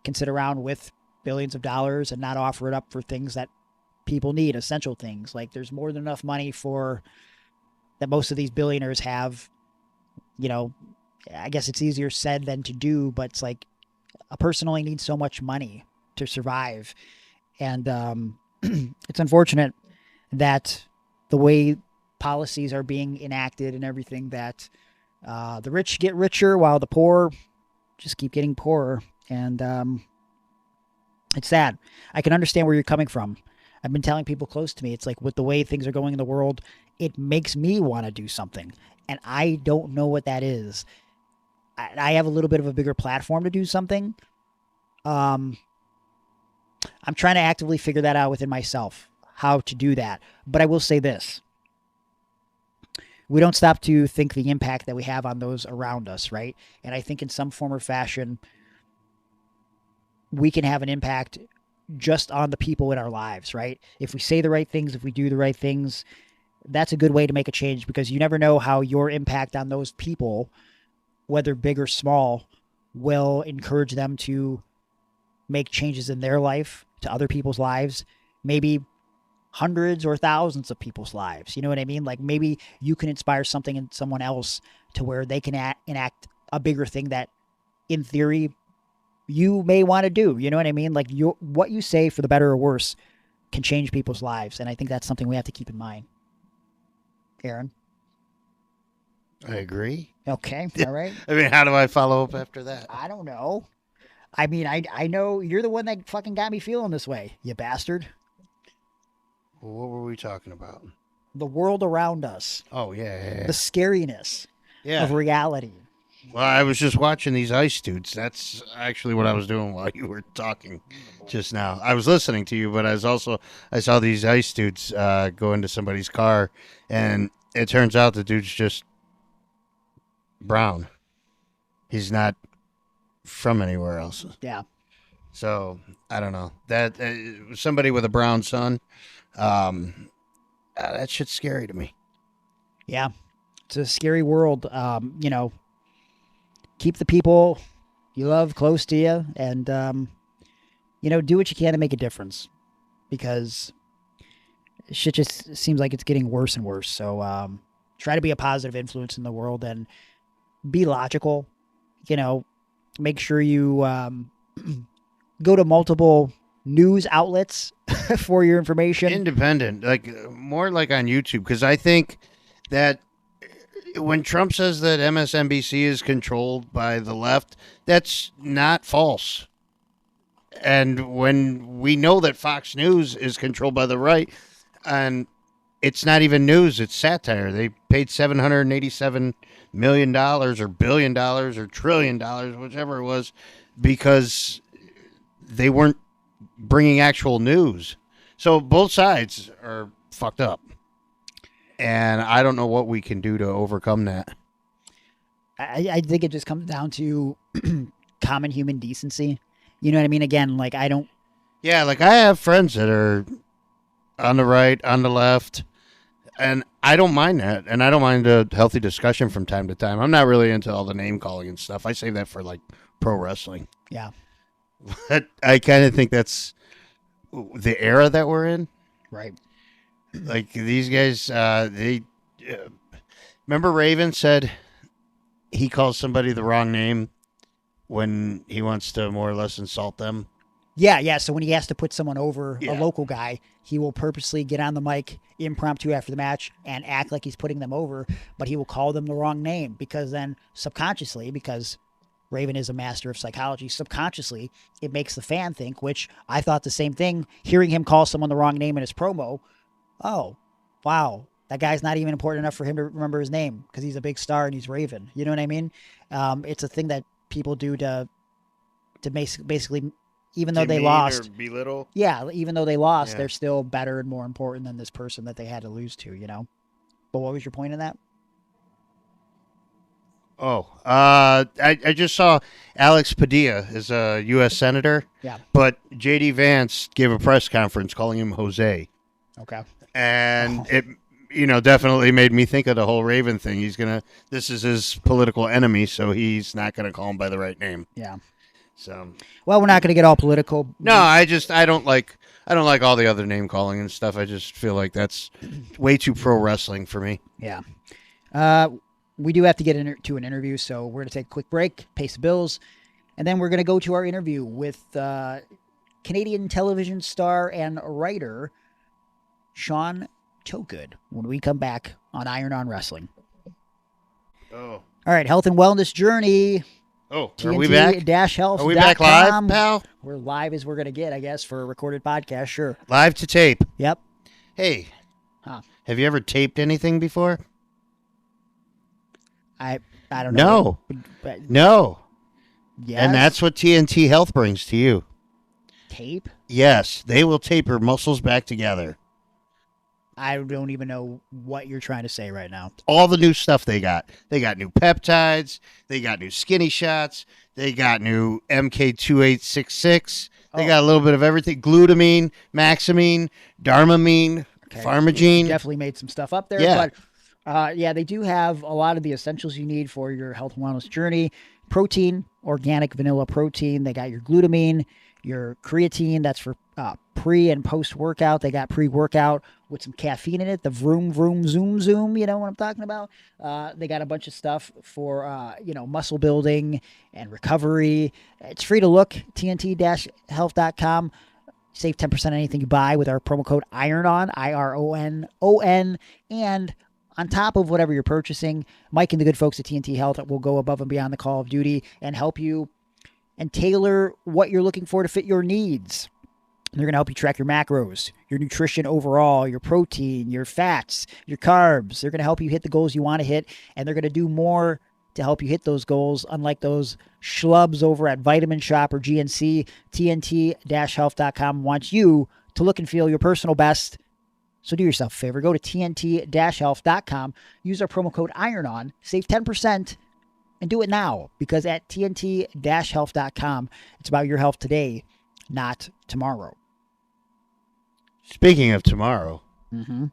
can sit around with billions of dollars and not offer it up for things that people need, essential things. Like, there's more than enough money that most of these billionaires have. I guess it's easier said than to do, but it's like a person only needs so much money to survive. And it's unfortunate that the way policies are being enacted and everything, that the rich get richer while the poor just keep getting poorer. And it's sad. I can understand where you're coming from. I've been telling people close to me, it's like, with the way things are going in the world, it makes me want to do something. And I don't know what that is. I have a little bit of a bigger platform to do something. I'm trying to actively figure that out within myself, how to do that. But I will say this. We don't stop to think the impact that we have on those around us, right? And I think in some form or fashion, we can have an impact just on the people in our lives, right? If we say the right things, if we do the right things, that's a good way to make a change, because you never know how your impact on those people, whether big or small, will encourage them to make changes in their life, to other people's lives, maybe hundreds or thousands of people's lives. You know what I mean? Like, maybe you can inspire something in someone else to where they can enact a bigger thing that, in theory, you may want to do. You know what I mean? Like what you say, for the better or worse, can change people's lives. And I think that's something we have to keep in mind. Aaron? I agree. Okay. All right. I mean, how do I follow up after that? I don't know. I mean, I know you're the one that fucking got me feeling this way, you bastard. Well, what were we talking about? The world around us. Oh, yeah. The scariness of reality. Well, I was just watching these ice dudes. That's actually what I was doing while you were talking just now. I was listening to you, but I saw these ice dudes go into somebody's car, and it turns out the dude's just brown. He's not from anywhere else. Yeah. So I don't know that somebody with a brown son. That shit's scary to me. Yeah, it's a scary world. You know, keep the people you love close to you, and you know, do what you can to make a difference, because shit just seems like it's getting worse and worse. So try to be a positive influence in the world and be logical. You know, make sure you go to multiple news outlets for your information. Independent, more like on YouTube, because I think that when Trump says that MSNBC is controlled by the left, that's not false. And when we know that Fox News is controlled by the right, and it's not even news, it's satire. They paid $787 million or $1 billion or $1 trillion, whichever it was, because they weren't bringing actual news. So both sides are fucked up. And I don't know what we can do to overcome that. I think it just comes down to common human decency. You know what I mean? Again, like I don't... Yeah, like I have friends that are on the right, on the left, and I don't mind that. And I don't mind a healthy discussion from time to time. I'm not really into all the name calling and stuff. I save that for like pro wrestling. Yeah. But I kind of think that's the era that we're in. Right. Like these guys, they remember Raven said he calls somebody the wrong name when he wants to more or less insult them. Yeah. So when he has to put someone over, a local guy, he will purposely get on the mic impromptu after the match and act like he's putting them over, but he will call them the wrong name, because then subconsciously, because Raven is a master of psychology, subconsciously it makes the fan think, which I thought the same thing, hearing him call someone the wrong name in his promo. Oh, wow, that guy's not even important enough for him to remember his name because he's a big star and he's Raven. You know what I mean? It's a thing that people do to basically, even though they lost, or belittle. Yeah, even though they lost, they're still better and more important than this person that they had to lose to, you know? But what was your point in that? Oh, I just saw Alex Padilla is a U.S. Senator. Yeah. But J.D. Vance gave a press conference calling him Jose. Okay. And it, definitely made me think of the whole Raven thing. This is his political enemy, so he's not going to call him by the right name. Yeah. So. Well, we're not going to get all political. No, I don't like all the other name calling and stuff. I just feel like that's way too pro wrestling for me. Yeah. We do have to get to an interview, so we're going to take a quick break, pay some bills, and then we're going to go to our interview with Canadian television star and writer Sean Towgood when we come back on Iron on Wrestling. Oh. All right, health and wellness journey. Oh, are we back? TNT-health.com. Are we back live, pal? We're live as we're going to get, I guess, for a recorded podcast, sure. Live to tape. Yep. Hey, have you ever taped anything before? I don't know. No. Yes. And that's what TNT Health brings to you. Tape? Yes, they will tape your muscles back together. I don't even know what you're trying to say right now. All the new stuff they got. They got new peptides. They got new skinny shots. They got new MK2866. They got a little bit of everything. Glutamine, Maxamine, Dharmamine, Pharmagene. Definitely made some stuff up there. Yeah. But they do have a lot of the essentials you need for your health and wellness journey. Protein, organic vanilla protein. They got your glutamine, your creatine. That's for pre and post workout. They got pre-workout with some caffeine in it. The vroom, vroom, zoom, zoom. You know what I'm talking about? They got a bunch of stuff for, muscle building and recovery. It's free to look, TNT-health.com. Save 10% on anything you buy with our promo code IRONON, IRONON. And on top of whatever you're purchasing, Mike and the good folks at TNT Health will go above and beyond the call of duty and help you and tailor what you're looking for to fit your needs. They're going to help you track your macros, your nutrition overall, your protein, your fats, your carbs. They're going to help you hit the goals you want to hit, and they're going to do more to help you hit those goals, unlike those schlubs over at Vitamin Shop or GNC. TNT-health.com wants you to look and feel your personal best. So do yourself a favor. Go to TNT-health.com. Use our promo code IRONON. Save 10%. And do it now, because at TNT-health.com, it's about your health today, not tomorrow. Speaking of tomorrow, Mm-hmm.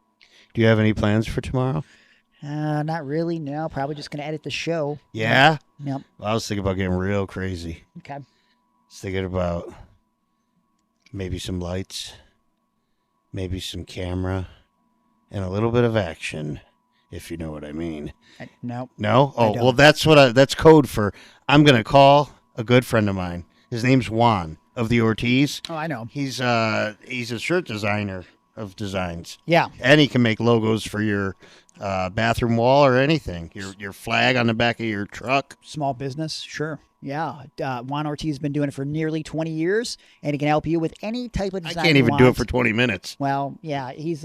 do you have any plans for tomorrow? Not really, no. Probably just going to edit the show. Yeah? Yep. Well, I was thinking about getting real crazy. Okay. I was thinking about maybe some lights, maybe some camera, and a little bit of action, if you know what I mean. No. No? Oh, don't. well, that's code for I'm going to call a good friend of mine. His name's Juan of the Ortiz. Oh, I know. He's a shirt designer of designs. Yeah. And he can make logos for your bathroom wall or anything. Your flag on the back of your truck. Small business, sure. Yeah. Juan Ortiz has been doing it for nearly 20 years, and he can help you with any type of I design can't you even do it want. for 20 minutes. Well, yeah, he's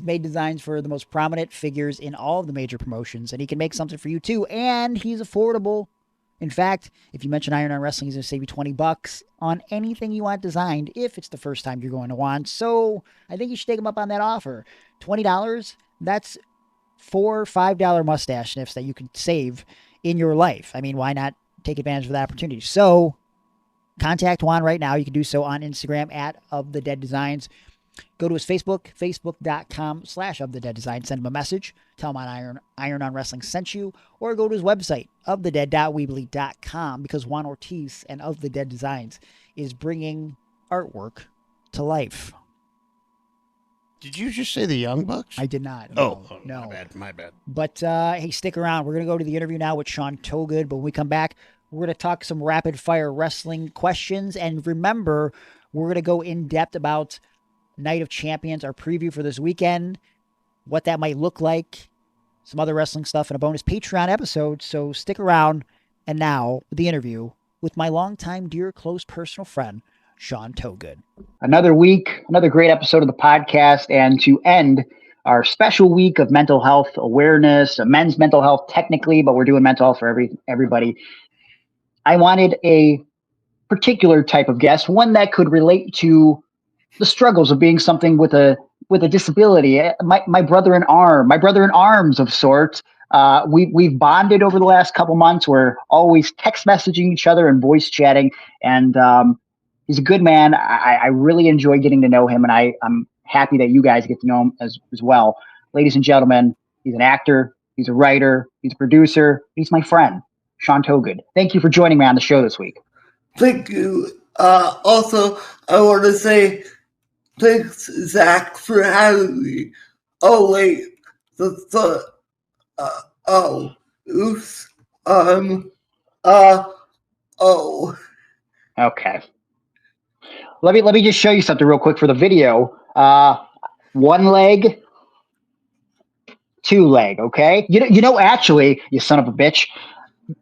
made designs for the most prominent figures in all of the major promotions, and he can make something for you too, and he's affordable. In fact, if you mention Iron on Wrestling, he's going to save you $20 on anything you want designed if it's the first time you're going to Juan. So I think you should take him up on that offer. $20, that's $4 $5 mustache sniffs that you can save in your life. I mean, why not take advantage of that opportunity? So contact Juan right now. You can do so on Instagram at Of The Dead Designs. Go to his Facebook, facebook.com/ofthedeaddesign. Send him a message. Tell him Iron on Wrestling sent you. Or go to his website, ofthedead.weebly.com, because Juan Ortiz and Of The Dead Designs is bringing artwork to life. Did you just say the Young Bucks? I did not. Oh, no. My bad. But, hey, stick around. We're going to go to the interview now with Sean Towgood. But when we come back, we're going to talk some rapid-fire wrestling questions. And remember, we're going to go in-depth about Night of Champions, our preview for this weekend, what that might look like, some other wrestling stuff, and a bonus Patreon episode. So stick around. And now, the interview with my longtime, dear, close personal friend, Sean Towgood. Another week, another great episode of the podcast. And to end our special week of mental health awareness, men's mental health technically, but we're doing mental health for everybody. I wanted a particular type of guest, one that could relate to the struggles of being something with a disability. My brother in arms of sorts. We've bonded over the last couple months. We're always text messaging each other and voice chatting. And he's a good man. I really enjoy getting to know him, and I'm happy that you guys get to know him as well. Ladies and gentlemen, he's an actor, he's a writer, he's a producer, he's my friend, Sean Towgood. Thank you for joining me on the show this week. Thank you. Also, I want to say thanks, Zach, for having me. Oh, wait. Oops. Okay. Let me just show you something real quick for the video. One leg, two leg. Okay. You know, actually, you son of a bitch,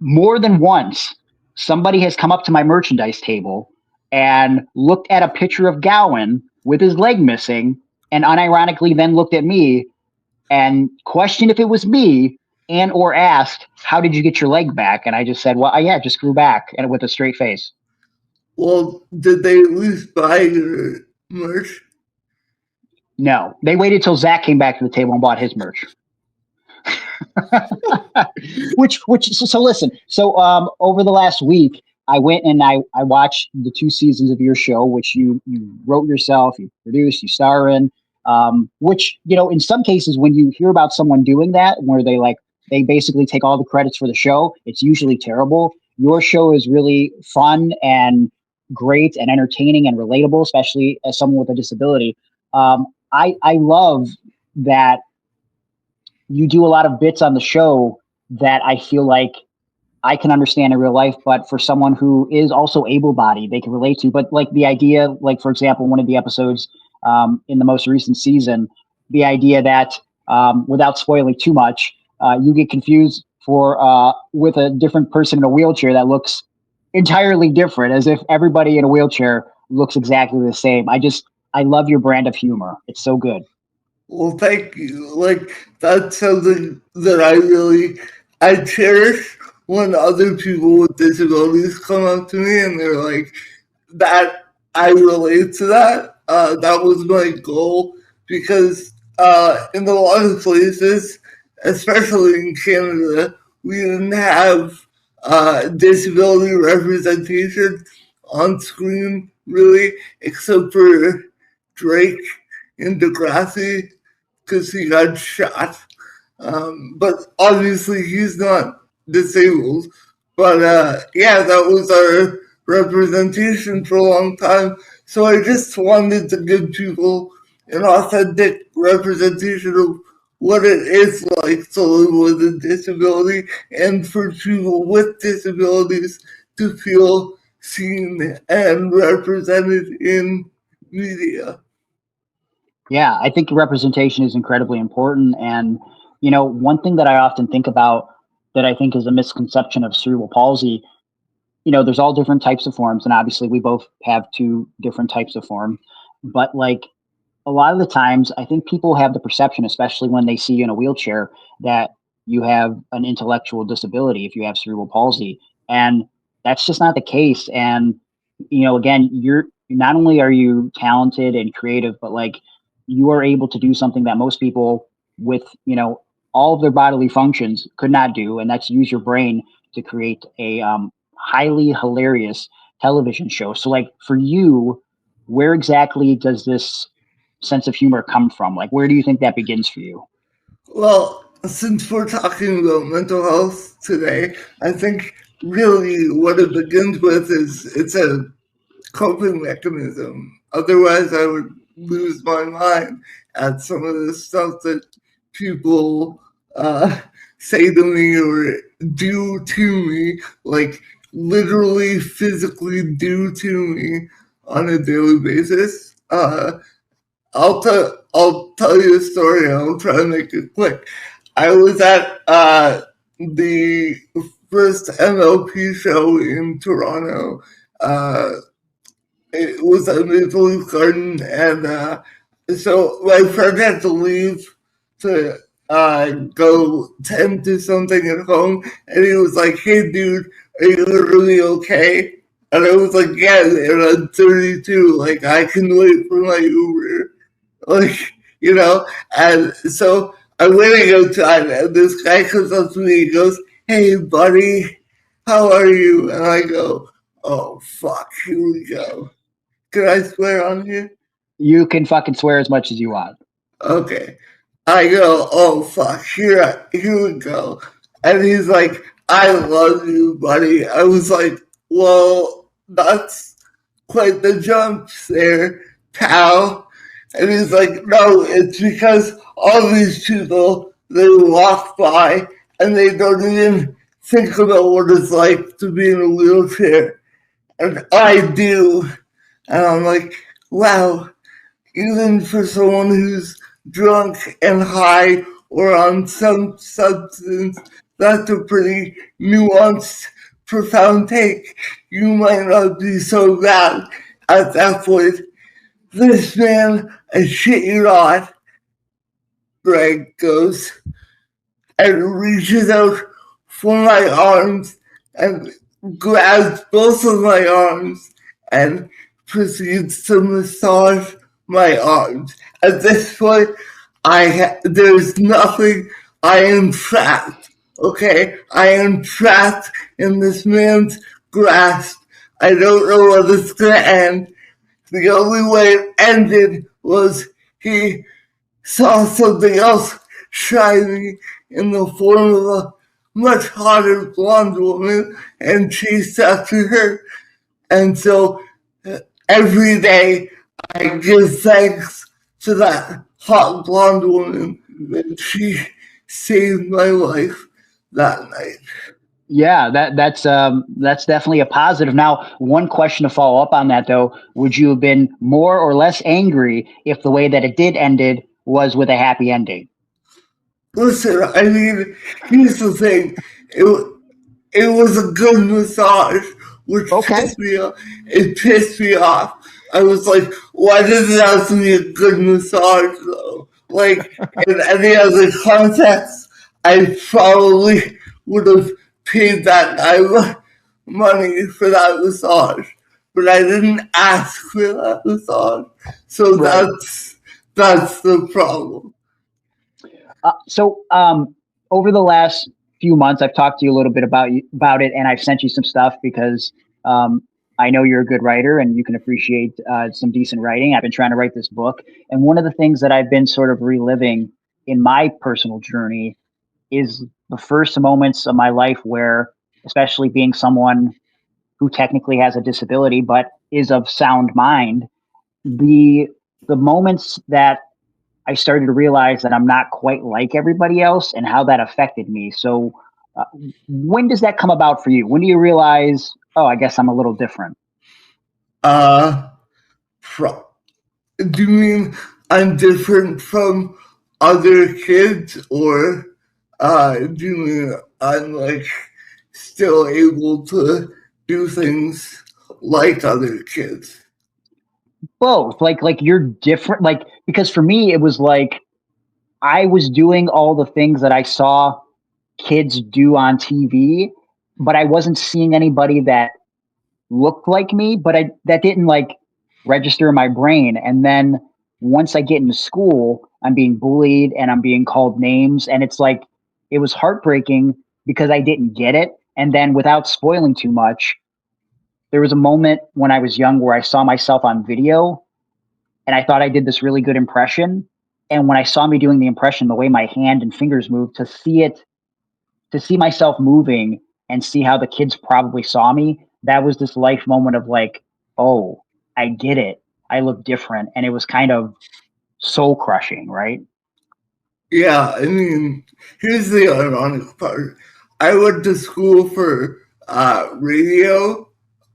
more than once, somebody has come up to my merchandise table and looked at a picture of Gowan with his leg missing, and unironically then looked at me and questioned if it was me, and or asked, how did you get your leg back? And I just said, well, yeah, just grew back, and with a straight face. Well, did they at least buy your merch? No, they waited till Zach came back to the table and bought his merch. So listen. So over the last week, I went and I watched the 2 seasons of your show, which you wrote yourself, you produced, you star in. Which, you know, in some cases, when you hear about someone doing that, where they basically take all the credits for the show, it's usually terrible. Your show is really fun and great and entertaining and relatable, especially as someone with a disability. I love that you do a lot of bits on the show that I feel like I can understand in real life, but for someone who is also able-bodied, they can relate to. But like the idea, like for example, one of the episodes in the most recent season, the idea that without spoiling too much, you get confused with a different person in a wheelchair that looks entirely different, as if everybody in a wheelchair looks exactly the same. I love your brand of humor. It's so good. Well, thank you. Like, that's something that I cherish when other people with disabilities come up to me and they're like, that I relate to that. That was my goal, because in a lot of places, especially in Canada, we didn't have disability representation on screen, really, except for Drake in Degrassi, because he got shot. But obviously he's not disabled. But yeah, that was our representation for a long time. So I just wanted to give people an authentic representation of what it is like to live with a disability, and for people with disabilities to feel seen and represented in media. Yeah, I think representation is incredibly important. And, you know, one thing that I often think about that I think is a misconception of cerebral palsy, you know, there's all different types of forms. And obviously we both have two different types of form. But like a lot of the times, I think people have the perception, especially when they see you in a wheelchair, that you have an intellectual disability if you have cerebral palsy. And that's just not the case. And, you know, again, you're not only are you talented and creative, but like you are able to do something that most people with, you know, all of their bodily functions could not do. And that's use your brain to create a highly hilarious television show. So like for you, where exactly does this sense of humor come from? Like, where do you think that begins for you? Well, since we're talking about mental health today, I think really what it begins with is it's a coping mechanism. Otherwise, I would lose my mind at some of the stuff that people say to me or do to me, like literally physically do to me on a daily basis. I'll tell you a story. I'll try to make it quick. I was at the first MLP show in Toronto. It was at Maple Leaf Garden, and so my friend had to leave to go tend to something at home, and he was like, "Hey, dude, are you really okay?" And I was like, "Yeah, and I'm 32. Like, I can wait for my Uber." Like, you know, and so I went outside, and this guy comes up to me, he goes, "Hey, buddy, how are you?" And I go, "Oh, fuck, here we go." Can I swear on here? You can fucking swear as much as you want. Okay. I go, "Oh, fuck, here we go." And he's like, "I love you, buddy." I was like, "Well, that's quite the jump there, pal." And he's like, "No, it's because all these people, they walk by and they don't even think about what it's like to be in a wheelchair. And I do." And I'm like, wow, even for someone who's drunk and high or on some substance, that's a pretty nuanced, profound take. You might not be so bad at that point. This man, I shit you not, Greg goes and reaches out for my arms and grabs both of my arms and proceeds to massage my arms. At this point, there's nothing. I am trapped. Okay, I am trapped in this man's grasp. I don't know where this is gonna end. The only way it ended was he saw something else shining in the form of a much hotter blonde woman and chased after her. And so every day I give thanks to that hot blonde woman that she saved my life that night. Yeah, that's definitely a positive. Now, one question to follow up on that though, would you have been more or less angry if the way that it did ended was with a happy ending? Listen, I mean, here's the thing. It was a good massage, which pissed me off. It pissed me off. I was like, why does it have to be a good massage though? Like, in any other context, I probably would have paid that guy money for that massage. But I didn't ask for that massage. So that's the problem. So over the last few months, I've talked to you a little bit about it, and I've sent you some stuff because I know you're a good writer and you can appreciate some decent writing. I've been trying to write this book, and one of the things that I've been sort of reliving in my personal journey is the first moments of my life where, especially being someone who technically has a disability but is of sound mind, the moments that I started to realize that I'm not quite like everybody else and how that affected me. So when does that come about for you? When do you realize, oh, I guess I'm a little different? Do you mean I'm different from other kids, or do you mean I'm like still able to do things like other kids? Both. Like you're different. Like, because for me, it was like I was doing all the things that I saw kids do on TV, but I wasn't seeing anybody that looked like me, but that didn't like register in my brain. And then once I get into school, I'm being bullied and I'm being called names. And it's like, it was heartbreaking because I didn't get it. And then without spoiling too much, there was a moment when I was young where I saw myself on video and I thought I did this really good impression. And when I saw me doing the impression, the way my hand and fingers moved, to see myself moving and see how the kids probably saw me, that was this life moment of like, oh, I get it. I look different. And it was kind of soul crushing, right? Yeah, I mean, here's the ironic part. I went to school for radio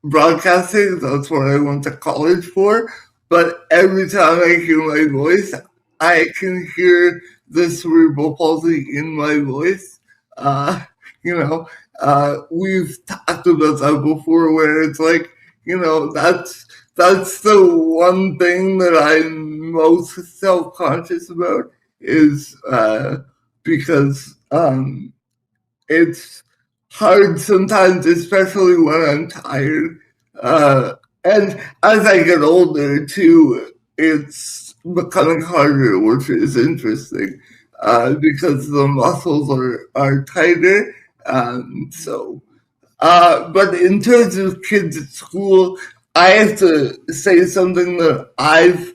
broadcasting. That's what I went to college for. But every time I hear my voice, I can hear the cerebral palsy in my voice. We've talked about that before, where it's like, that's the one thing that I'm most self-conscious about, is because it's hard sometimes, especially when I'm tired. And as I get older too, it's becoming harder, which is interesting, because the muscles are tighter. But in terms of kids at school, I have to say something that I've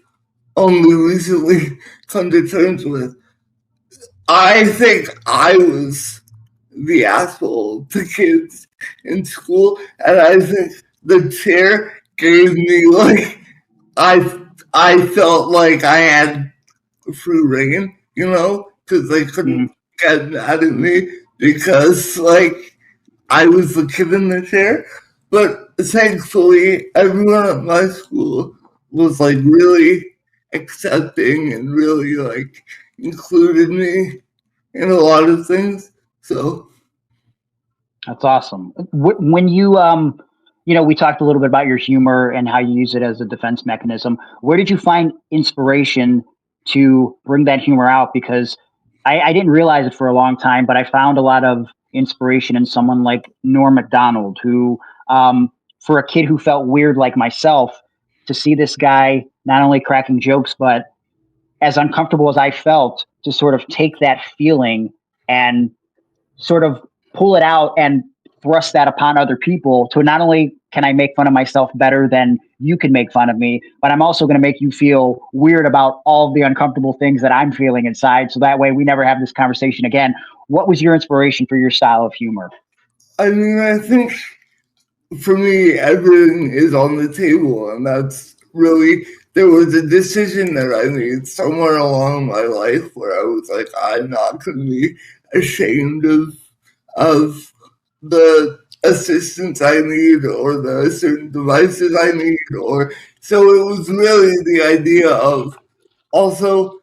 only recently come to terms with. I think I was the asshole to kids in school, and I think the chair gave me, like, I felt like I had free reign, because they couldn't get mad at me because, like, I was the kid in the chair. But thankfully, everyone at my school was, like, really accepting and really, like, included me in a lot of things. So that's awesome. When you we talked a little bit about your humor and how you use it as a defense mechanism. Where did you find inspiration to bring that humor out? Because I didn't realize it for a long time, but I found a lot of inspiration in someone like Norm Macdonald, who, for a kid who felt weird like myself, to see this guy not only cracking jokes, but as uncomfortable as I felt, to sort of take that feeling and sort of pull it out and thrust that upon other people. To not only can I make fun of myself better than you can make fun of me, but I'm also going to make you feel weird about all the uncomfortable things that I'm feeling inside. So that way we never have this conversation again. What was your inspiration for your style of humor? I mean, I think for me, everything is on the table, and that's really, there was a decision that I made somewhere along my life where I was like, I'm not going to be ashamed of the assistance I need or the certain devices I need, or so it was really the idea of also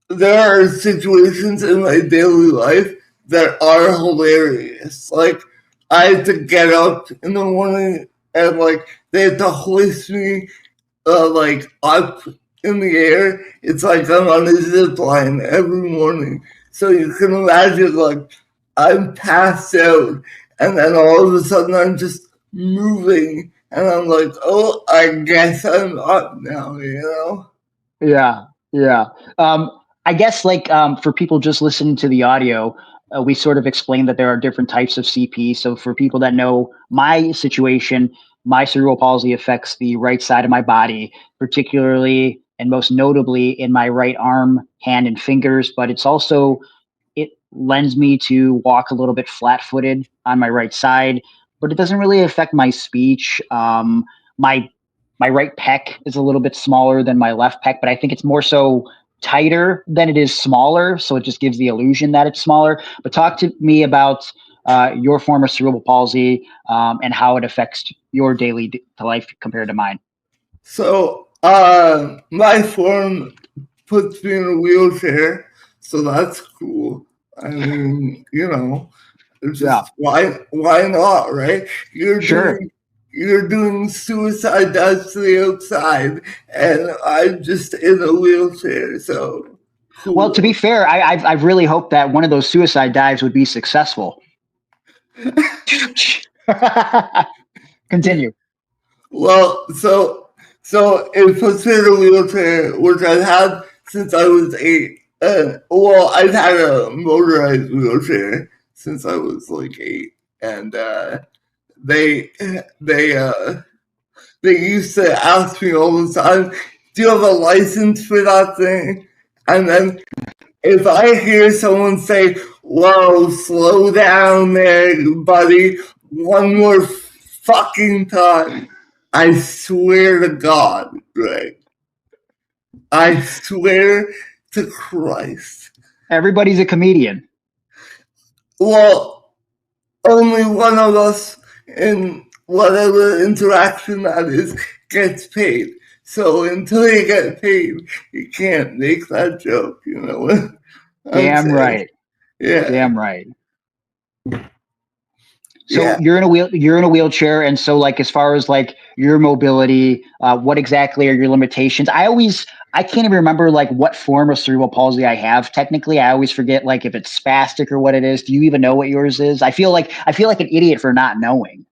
there are situations in my daily life that are hilarious. Like I had to get up in the morning and like they had to hoist me like up in the air. It's like I'm on a zip line every morning. So you can imagine like I'm passed out and then all of a sudden I'm just moving and I'm like, oh, I guess I'm up now, you know? Yeah. I guess like for people just listening to the audio, we sort of explained that there are different types of CP. So for people that know my situation, my cerebral palsy affects the right side of my body, particularly and most notably in my right arm, hand, and fingers. But it's also, it lends me to walk a little bit flat-footed on my right side, but it doesn't really affect my speech. My right pec is a little bit smaller than my left pec, but I think it's more so tighter than it is smaller. So it just gives the illusion that it's smaller. But talk to me about your form of cerebral palsy and how it affects your daily life compared to mine. So my form puts me in a wheelchair, so that's cool. I mean, you know, it's just why not, right? You're doing suicide dives to the outside, and I'm just in a wheelchair. So, cool. Well, to be fair, I've really hoped that one of those suicide dives would be successful. Continue. Well, so it puts me in a wheelchair, which I've had since I was 8. Well, I've had a motorized wheelchair since I was like 8, and they used to ask me all the time, do you have a license for that thing? And then if I hear someone say, whoa, slow down there, buddy, one more fucking time, I swear to God, right? I swear to Christ. Everybody's a comedian. Well, only one of us in whatever interaction that is gets paid. So until you get paid, you can't make that joke, you know. Damn right. Yeah. Damn right. So you're in a wheelchair, and so like as far as like your mobility, what exactly are your limitations? I can't even remember like what form of cerebral palsy I have. Technically, I always forget like if it's spastic or what it is. Do you even know what yours is? I feel like an idiot for not knowing.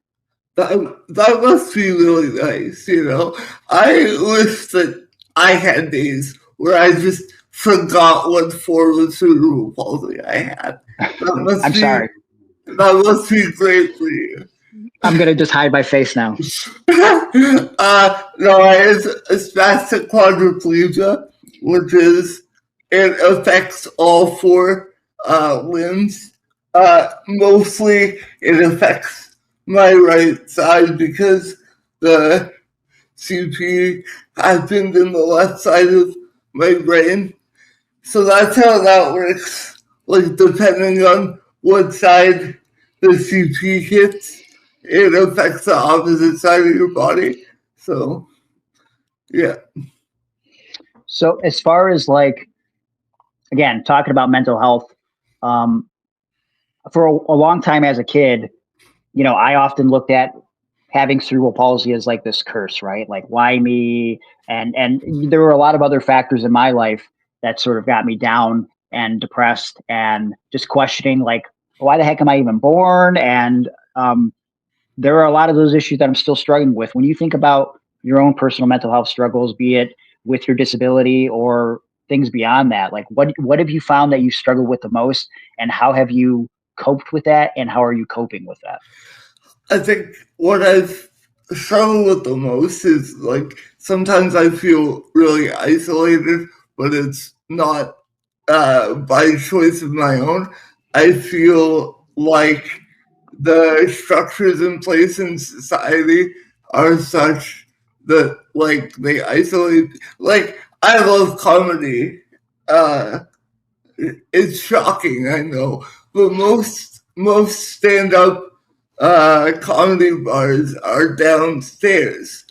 That must be really nice, you know. I wish that I had days where I just forgot what form of cerebral palsy I had. Sorry. That must be great for you. I'm going to just hide my face now. No, I have a spastic quadriplegia, which is, it affects all 4 limbs. Mostly it affects my right side because the CP happened in the left side of my brain. So that's how that works. Like, depending on what side the CP hits, it affects the opposite side of your body. So, yeah. So as far as like, again, talking about mental health, for a long time as a kid, you know, I often looked at having cerebral palsy as like this curse, right? Like, why me? And there were a lot of other factors in my life that sort of got me down and depressed and just questioning, like, why the heck am I even born? And there are a lot of those issues that I'm still struggling with. When you think about your own personal mental health struggles, be it with your disability or things beyond that, like what have you found that you struggle with the most, and how have you coped with that, and how are you coping with that? I think what I've struggled with the most is like sometimes I feel really isolated, but it's not by choice of my own. I feel like the structures in place in society are such that, like, they isolate. Like, I love comedy. It's shocking, I know, but most stand-up comedy bars are downstairs,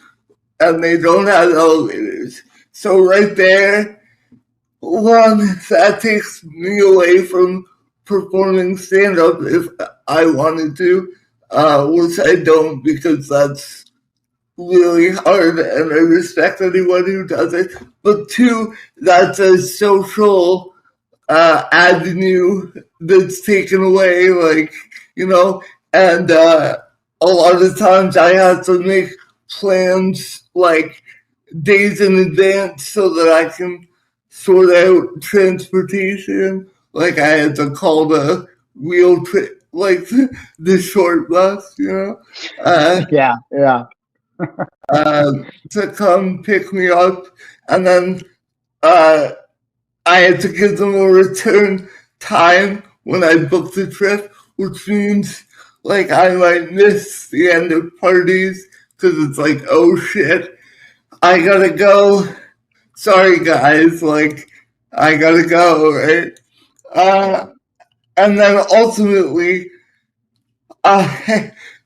and they don't have elevators. So right there, one, that takes me away from performing stand-up if I wanted to, which I don't, because that's really hard, and I respect anyone who does it. But two, that's a social avenue that's taken away, like, you know, and a lot of times I have to make plans like days in advance so that I can sort out transportation. Like, I had to call the wheel trip, like the short bus, you know? Yeah. To come pick me up, and then I had to give them a return time when I booked the trip, which means, like, I might miss the end of parties because it's like, oh shit, I gotta go. Sorry guys, like, I gotta go, right? And then ultimately,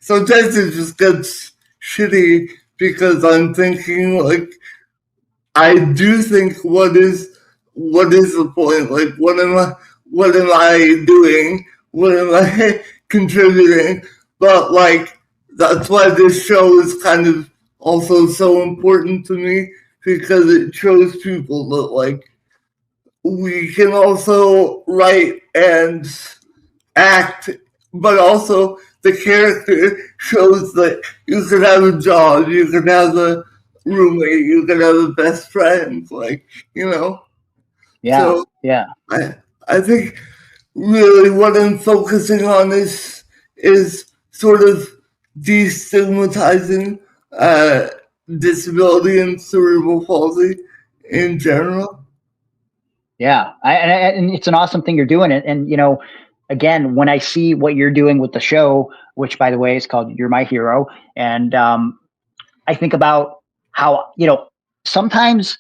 sometimes it just gets shitty because I'm thinking, like, I do think, what is the point? Like, what am I doing? What am I contributing? But, like, that's why this show is kind of also so important to me, because it shows people that, like, we can also write and act, but also the character shows that you can have a job, you can have a roommate, you can have a best friend, like, you know. Yeah. So yeah. I think really what I'm focusing on is sort of destigmatizing disability and cerebral palsy in general. Yeah, and it's an awesome thing you're doing. And, you know, again, when I see what you're doing with the show, which, by the way, is called You're My Hero, and I think about how, you know, sometimes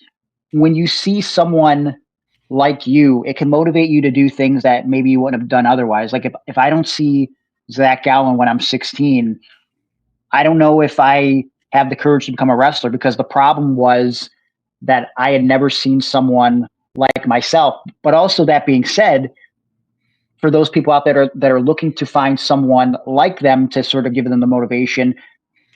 when you see someone like you, it can motivate you to do things that maybe you wouldn't have done otherwise. Like, if I don't see Zach Gallen when I'm 16, I don't know if I have the courage to become a wrestler, because the problem was that I had never seen someone like myself. But also, that being said, for those people out there that are looking to find someone like them to sort of give them the motivation,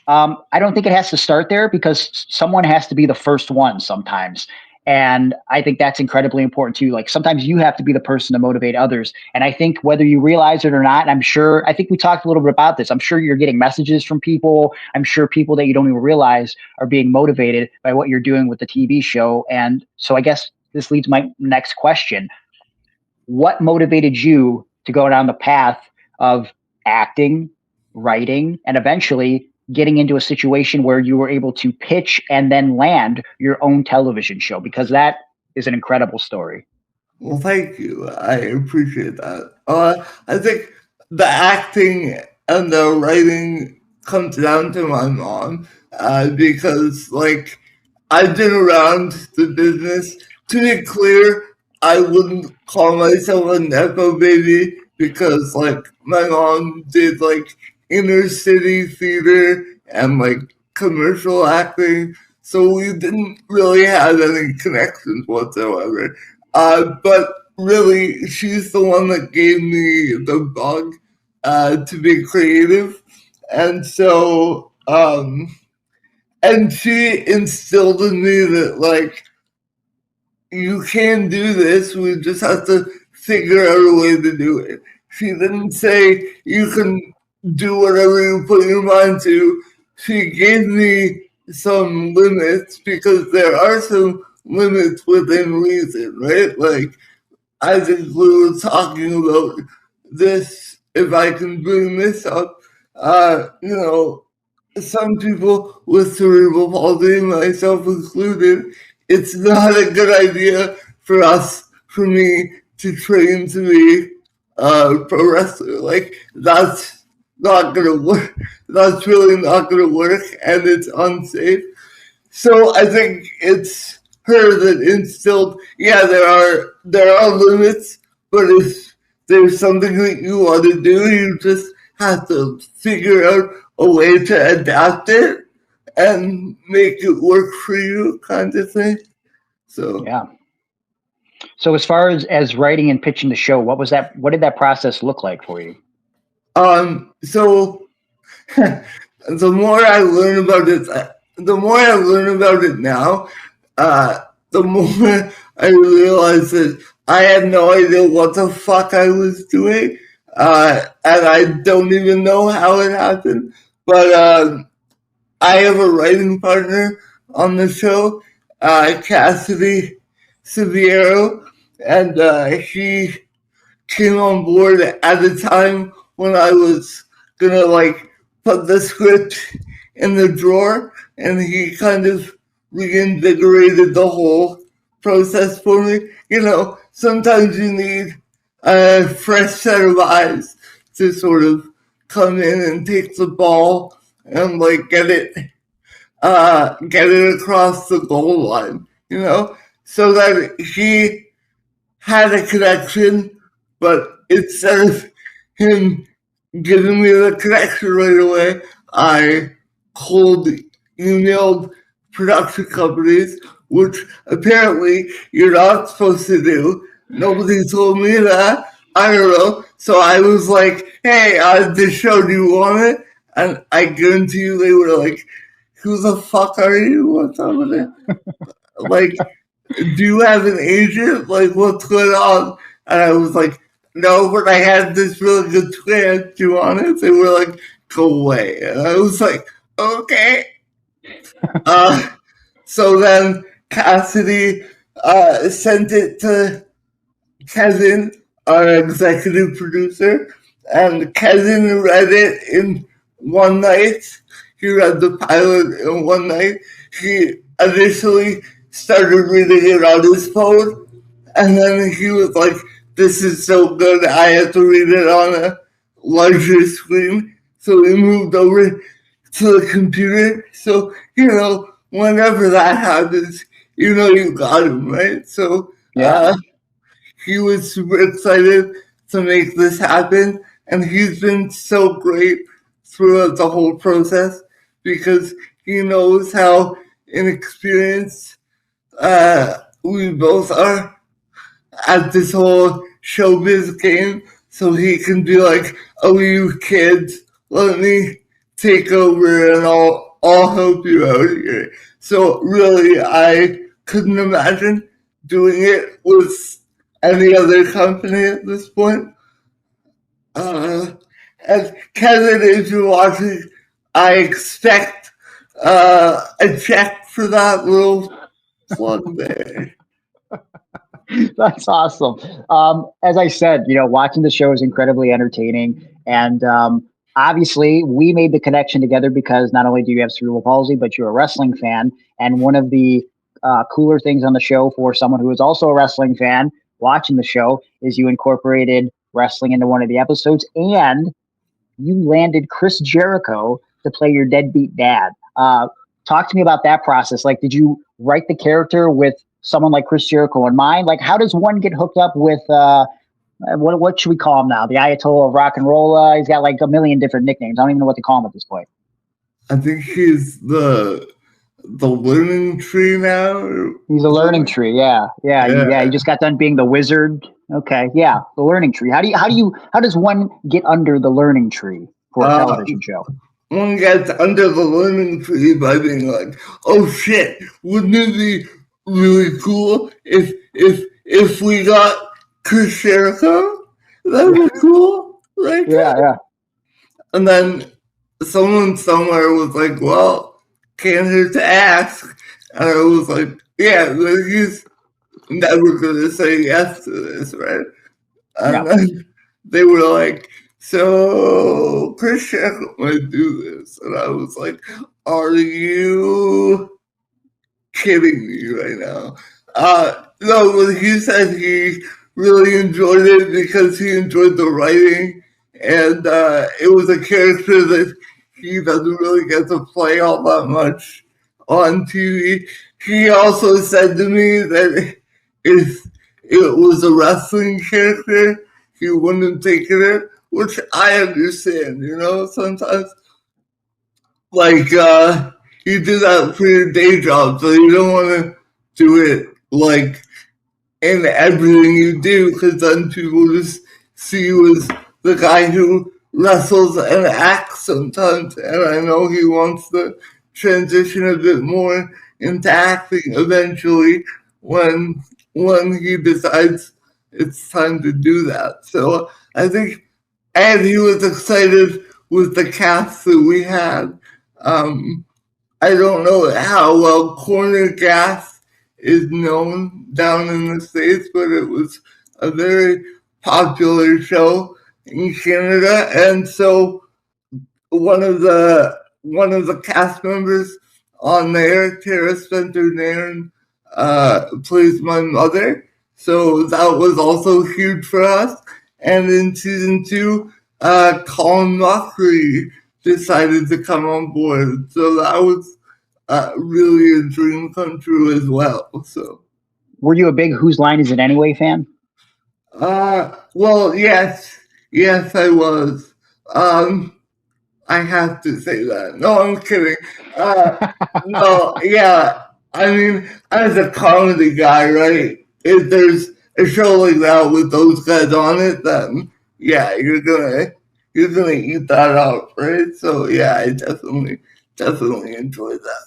I don't think it has to start there, because someone has to be the first one sometimes. And I think that's incredibly important too. Like, sometimes you have to be the person to motivate others. And I think whether you realize it or not, I think we talked a little bit about this. I'm sure you're getting messages from people. I'm sure people that you don't even realize are being motivated by what you're doing with the TV show. And so I guess this leads my next question. What motivated you to go down the path of acting, writing, and eventually getting into a situation where you were able to pitch and then land your own television show? Because that is an incredible story. Well, thank you. I appreciate that. I think the acting and the writing comes down to my mom, because, like, I've been around the business. To be clear, I wouldn't call myself a Nepo baby, because, like, my mom did, like, inner city theater and, like, commercial acting, so we didn't really have any connections whatsoever. But really, she's the one that gave me the bug to be creative, and so and she instilled in me that, like, you can do this, we just have to figure out a way to do it. She didn't say you can do whatever you put your mind to. She gave me some limits, because there are some limits within reason, right? Like, I think we were talking about this, if I can bring this up, you know, some people with cerebral palsy, myself included, it's not a good idea for me to train to be a pro wrestler. Like, that's not going to work. That's really not going to work, and it's unsafe. So I think it's her that instilled, there are limits, but if there's something that you want to do, you just have to figure out a way to adapt it and make it work for you, kind of thing. So yeah. So as far as writing and pitching the show, what did that process look like for you? So the more I learn about it now, the more I realize that I had no idea what the fuck I was doing, and I don't even know how it happened. But I have a writing partner on the show, Cassidy Severo, and he came on board at a time when I was gonna put the script in the drawer, and he kind of reinvigorated the whole process for me. Sometimes you need a fresh set of eyes to sort of come in and take the ball and get it across the goal line, so that he had a connection, but instead of him giving me the connection right away, I cold emailed production companies, which apparently you're not supposed to do. Nobody told me that. I don't know. So I was like, hey, this show, do you want it? And I guarantee you they were like, who the fuck are you? What's up with it? Do you have an agent? What's going on? And I was like, no, but I had this really good plan. Do you want it? They were like, go away. And I was like, okay. So then Cassidy sent it to Kevin, our executive producer, and Kevin read it in one night. He read the pilot in one night. He initially started reading it on his phone, and then he was like, this is so good, I have to read it on a larger screen. So he moved over to the computer. So, whenever that happens, you got him, right? So he was super excited to make this happen, and he's been so great throughout the whole process because he knows how inexperienced we both are at this whole showbiz game. So he can be like, oh, you kids, let me take over and I'll help you out here. So really, I couldn't imagine doing it with any other company at this point. And Kevin, if you're watching, I expect a check for that little plug there. That's awesome. As I said, watching the show is incredibly entertaining. And obviously, we made the connection together because not only do you have cerebral palsy, but you're a wrestling fan. And one of the cooler things on the show for someone who is also a wrestling fan watching the show is you incorporated wrestling into one of the episodes, and you landed Chris Jericho to play your deadbeat dad. Talk to me about that process. Did you write the character with someone like Chris Jericho in mind? How does one get hooked up with what should we call him now? The Ayatollah of rock and roll. He's got a million different nicknames. I don't even know what to call him at this point. I think he's the learning tree now. He's a learning tree. Yeah. He just got done being the wizard. Okay. Yeah. The learning tree. How does one get under the learning tree for a television show? One gets under the learning tree by being like, oh shit, wouldn't it be really cool if we got Chris Jericho? That would be cool. Yeah. And then someone somewhere was like, well, can't hurt to ask. And I was like, yeah, he's never going to say yes to this, right? And then they were like, so Chris Jericho might do this. And I was like, are you kidding me right now? No, but he said he really enjoyed it because he enjoyed the writing and it was a character that he doesn't really get to play all that much on TV. He also said to me that if it was a wrestling character, he wouldn't have taken it, which I understand, sometimes. Like, you do that for your day job, so you don't want to do it, like, in everything you do, because then people just see you as the guy who wrestles and acts sometimes, and I know he wants to transition a bit more into acting eventually when he decides it's time to do that. So I think, and he was excited with the cast that we had. I don't know how well Corner Gas is known down in the States, but it was a very popular show in Canada, and so one of the cast members on there, Tara Spencer-Nairn, plays my mother, so that was also huge for us. And in season 2, Colin Mockery decided to come on board, so that was really a dream come true as well. So, were you a big Whose Line Is It Anyway fan? Well, yes, I was. I have to say that. No, I'm kidding. No, yeah. I mean, as a comedy guy, right? If there's a show like that with those guys on it, then yeah, you're gonna eat that up, right? So yeah, I definitely enjoyed that.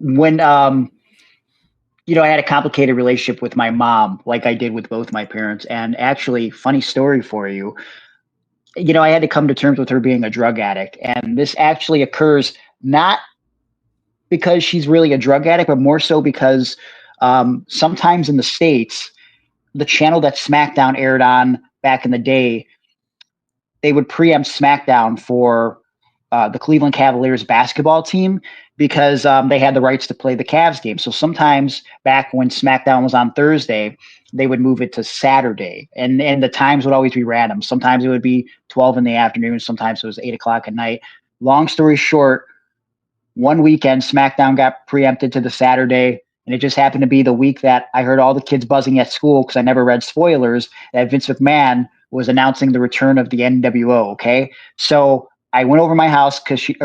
When I had a complicated relationship with my mom, like I did with both my parents. And actually, funny story for you, I had to come to terms with her being a drug addict. And this actually occurs not because she's really a drug addict, but more so because sometimes in the States, the channel that SmackDown aired on back in the day, they would preempt SmackDown for the Cleveland Cavaliers basketball team because they had the rights to play the Cavs game. So sometimes back when SmackDown was on Thursday, they would move it to Saturday. And the times would always be random. Sometimes it would be 12 in the afternoon. Sometimes it was 8 o'clock at night. Long story short, one weekend SmackDown got preempted to the Saturday. And it just happened to be the week that I heard all the kids buzzing at school because I never read spoilers that Vince McMahon was announcing the return of the NWO. Okay. So I went over my house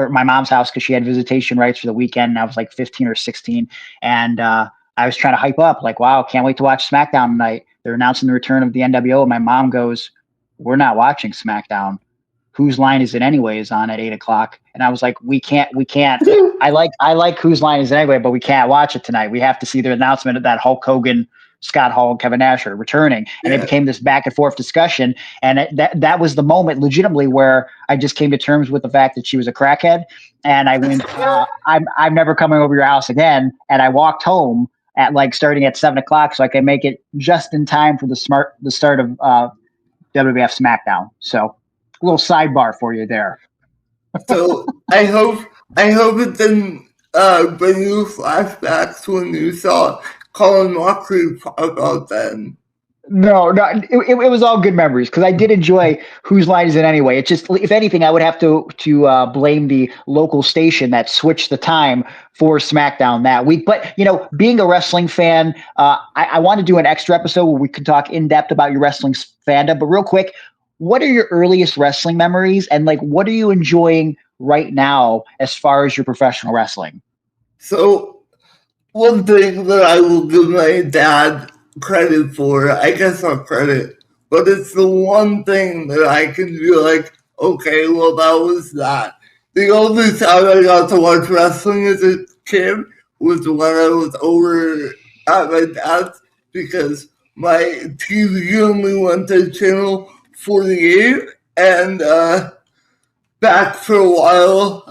my mom's house because she had visitation rights for the weekend. And I was like 15 or 16. And I was trying to hype up like, wow, can't wait to watch SmackDown tonight. They're announcing the return of the NWO. And my mom goes, we're not watching SmackDown. Whose Line Is It Anyway is on at 8 o'clock. And I was like, we can't. I like Whose Line Is It Anyway, but we can't watch it tonight. We have to see the announcement of that Hulk Hogan, Scott Hall, and Kevin Nash are returning. And it became this back and forth discussion. And that was the moment legitimately where I just came to terms with the fact that she was a crackhead. And I went, I'm never coming over your house again. And I walked home at starting at 7 o'clock so I could make it just in time for the start of WWF SmackDown. So a little sidebar for you there. So I hope it didn't bring you flashbacks when you saw Colin Mockery pop out then. No, it was all good memories because I did enjoy Whose Line Is It Anyway. It's just, if anything, I would have to blame the local station that switched the time for SmackDown that week. But, being a wrestling fan, I want to do an extra episode where we could talk in depth about your wrestling fandom. But real quick, what are your earliest wrestling memories? And what are you enjoying right now as far as your professional wrestling? So one thing that I will give my dad credit for, I guess not credit, but it's the one thing that I can be like, okay, well, that was that. The only time I got to watch wrestling as a kid was when I was over at my dad's because my TV only went to channel 48, and back for a while,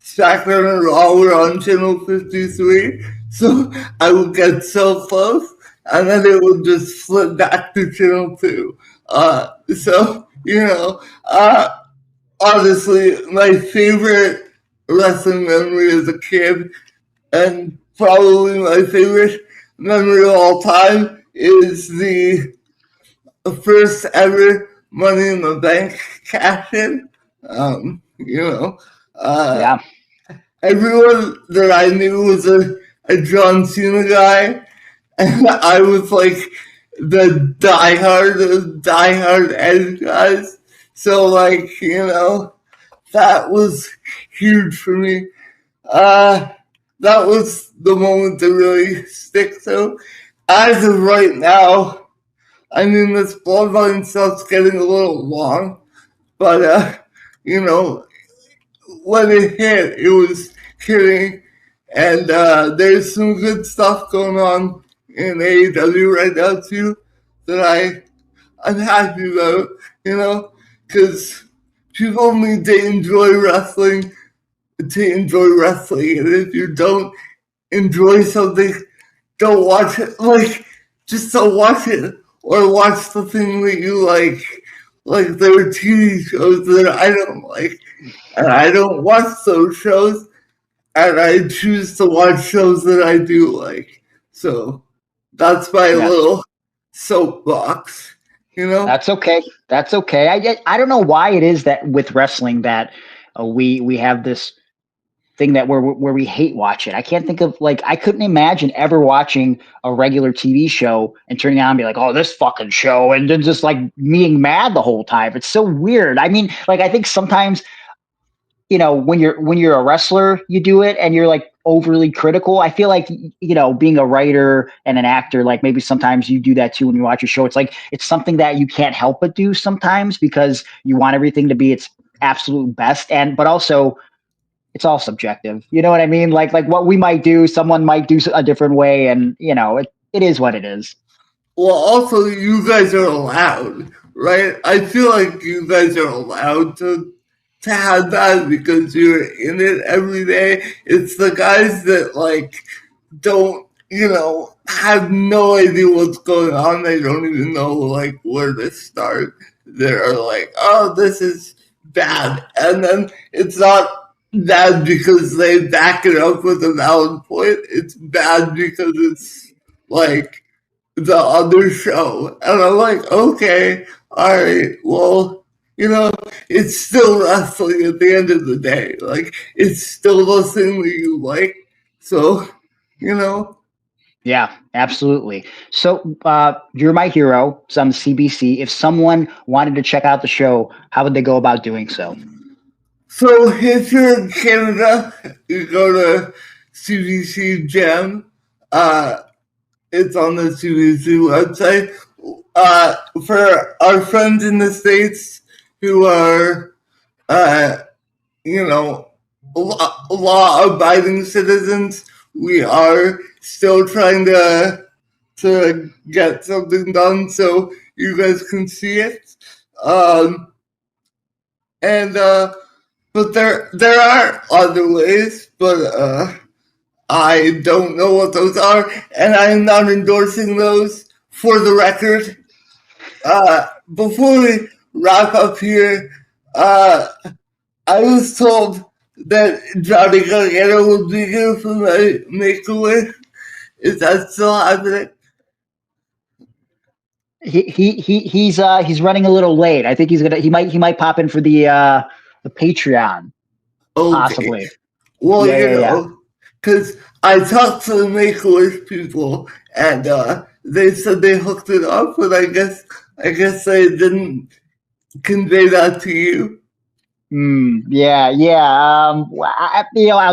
SmackDown and Raw were on channel 53, so I would get so close, and then it would just flip back to channel 2. So, honestly, my favorite wrestling memory as a kid, and probably my favorite memory of all time, is the first ever Money in the Bank cash in. Yeah. Everyone that I knew was a John Cena guy, and I was like the diehard Edge guys. So like, that was huge for me. That was the moment that really sticks out. As of right now, I mean, this bloodline stuff's getting a little long, but when it hit, it was hitting, and there's some good stuff going on in AEW right now too that I'm happy about, because people need to enjoy wrestling to enjoy wrestling, and if you don't enjoy something, don't watch it. Like, just don't watch it, or watch the thing that you like. Like, there are TV shows that I don't like, and I don't watch those shows, and I choose to watch shows that I do like. So that's my little soapbox, That's okay. That's okay. I don't know why it is that with wrestling that we have this thing that where we hate watch it. I can't think of, like, I couldn't imagine ever watching a regular TV show and turning on and be like, oh, this fucking show, and then just like being mad the whole time. It's so weird. I mean, like, I think sometimes, when you're a wrestler, you do it and you're like overly critical. I feel like, being a writer and an actor, like maybe sometimes you do that too when you watch a show. It's like, it's something that you can't help but do sometimes because you want everything to be its absolute best. But also, it's all subjective. You know what I mean? Like what we might do, someone might do a different way, and it is what it is. Well, also, you guys are allowed, right? I feel like you guys are allowed to have that because you're in it every day. It's the guys that like don't, have no idea what's going on. They don't even know like where to start. They're like, oh, this is bad, and then it's not bad because they back it up with a valid point. It's bad because it's like the other show. And I'm like, okay, all right, well, it's still wrestling at the end of the day. Like, it's still the thing that you like. So, Yeah, absolutely. So you're my hero. So I'm CBC. If someone wanted to check out the show, how would they go about doing so? So if you're in Canada, you go to CBC Gem. It's on the CBC website. For our friends in the States who are, law-abiding citizens, we are still trying to get something done so you guys can see it. But there are other ways, but I don't know what those are, and I'm not endorsing those for the record. Before we wrap up here, I was told that Johnny Gargano would be here for my Make-A-Wish. Is that still happening? He's running a little late. I think he might pop in for the Patreon, possibly. Well, because I talked to the Make-A-Wish people, and they said they hooked it up, but I guess they didn't convey that to you. Yeah. I'll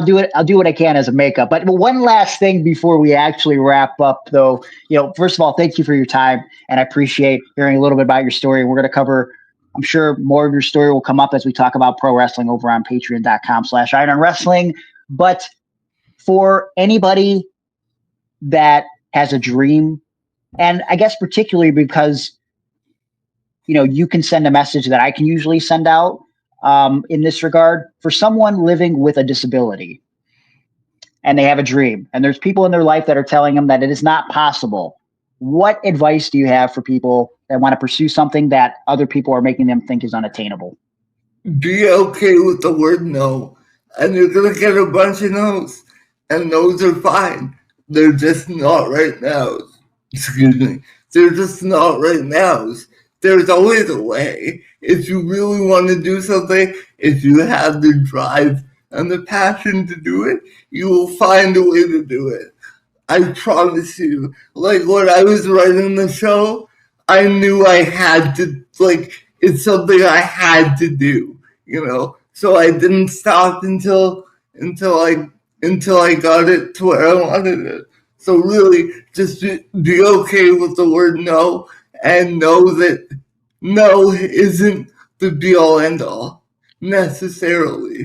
do it. I'll do what I can as a makeup. But one last thing before we actually wrap up, though. First of all, thank you for your time, and I appreciate hearing a little bit about your story. We're going to cover, I'm sure more of your story will come up as we talk about pro wrestling over on patreon.com/Iron Wrestling. But for anybody that has a dream, and I guess particularly because, you can send a message that I can usually send out in this regard, for someone living with a disability and they have a dream and there's people in their life that are telling them that it is not possible. What advice do you have for people that want to pursue something that other people are making them think is unattainable? Be okay with the word no, and you're going to get a bunch of no's, and no's are fine. They're just not right now. Excuse me. They're just not right now. there's always a way. If you really want to do something, if you have the drive and the passion to do it, you will find a way to do it. I promise you. Like, when I was writing the show, I knew I had to, like, it's something I had to do, you know? So I didn't stop until I got it to where I wanted it. So really, just be okay with the word no, and know that no isn't the be-all, end-all, necessarily.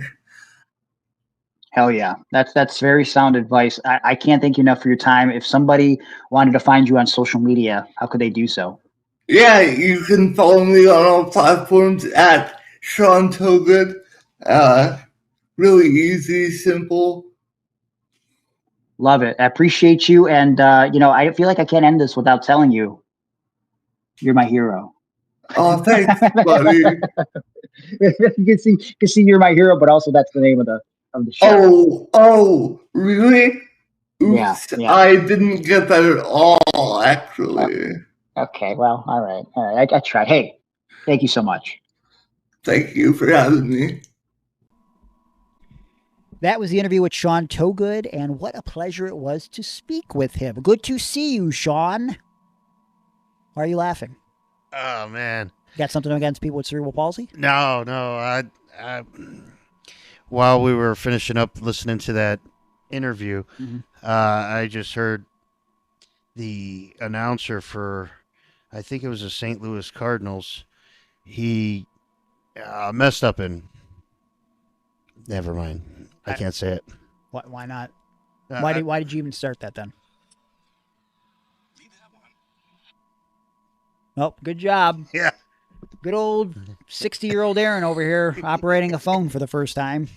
Hell yeah. That's very sound advice. I can't thank you enough for your time. If somebody wanted to find you on social media, how could they do so? Yeah, you can follow me on all platforms at Sean Towgood. Really easy, simple. Love it. I appreciate you. And, I feel like I can't end this without telling you, you're my hero. Oh, thanks, buddy. You can see you're my hero, but also that's the name of the show. Oh, really? Oops, Yeah. I didn't get that at all, actually. Okay, well, all right. I tried. Hey, thank you so much. Thank you for having me. That was the interview with Sean Towgood, and what a pleasure it was to speak with him. Good to see you, Sean. Why are you laughing? Oh, man. You got something against people with cerebral palsy? No. I while we were finishing up listening to that interview, I just heard the announcer for, I think it was the St. Louis Cardinals. He messed up in. Never mind. I can't say it. Why not? Why did you even start that then? Oh, good job. Yeah. Good old 60-year-old Aaron over here operating a phone for the first time.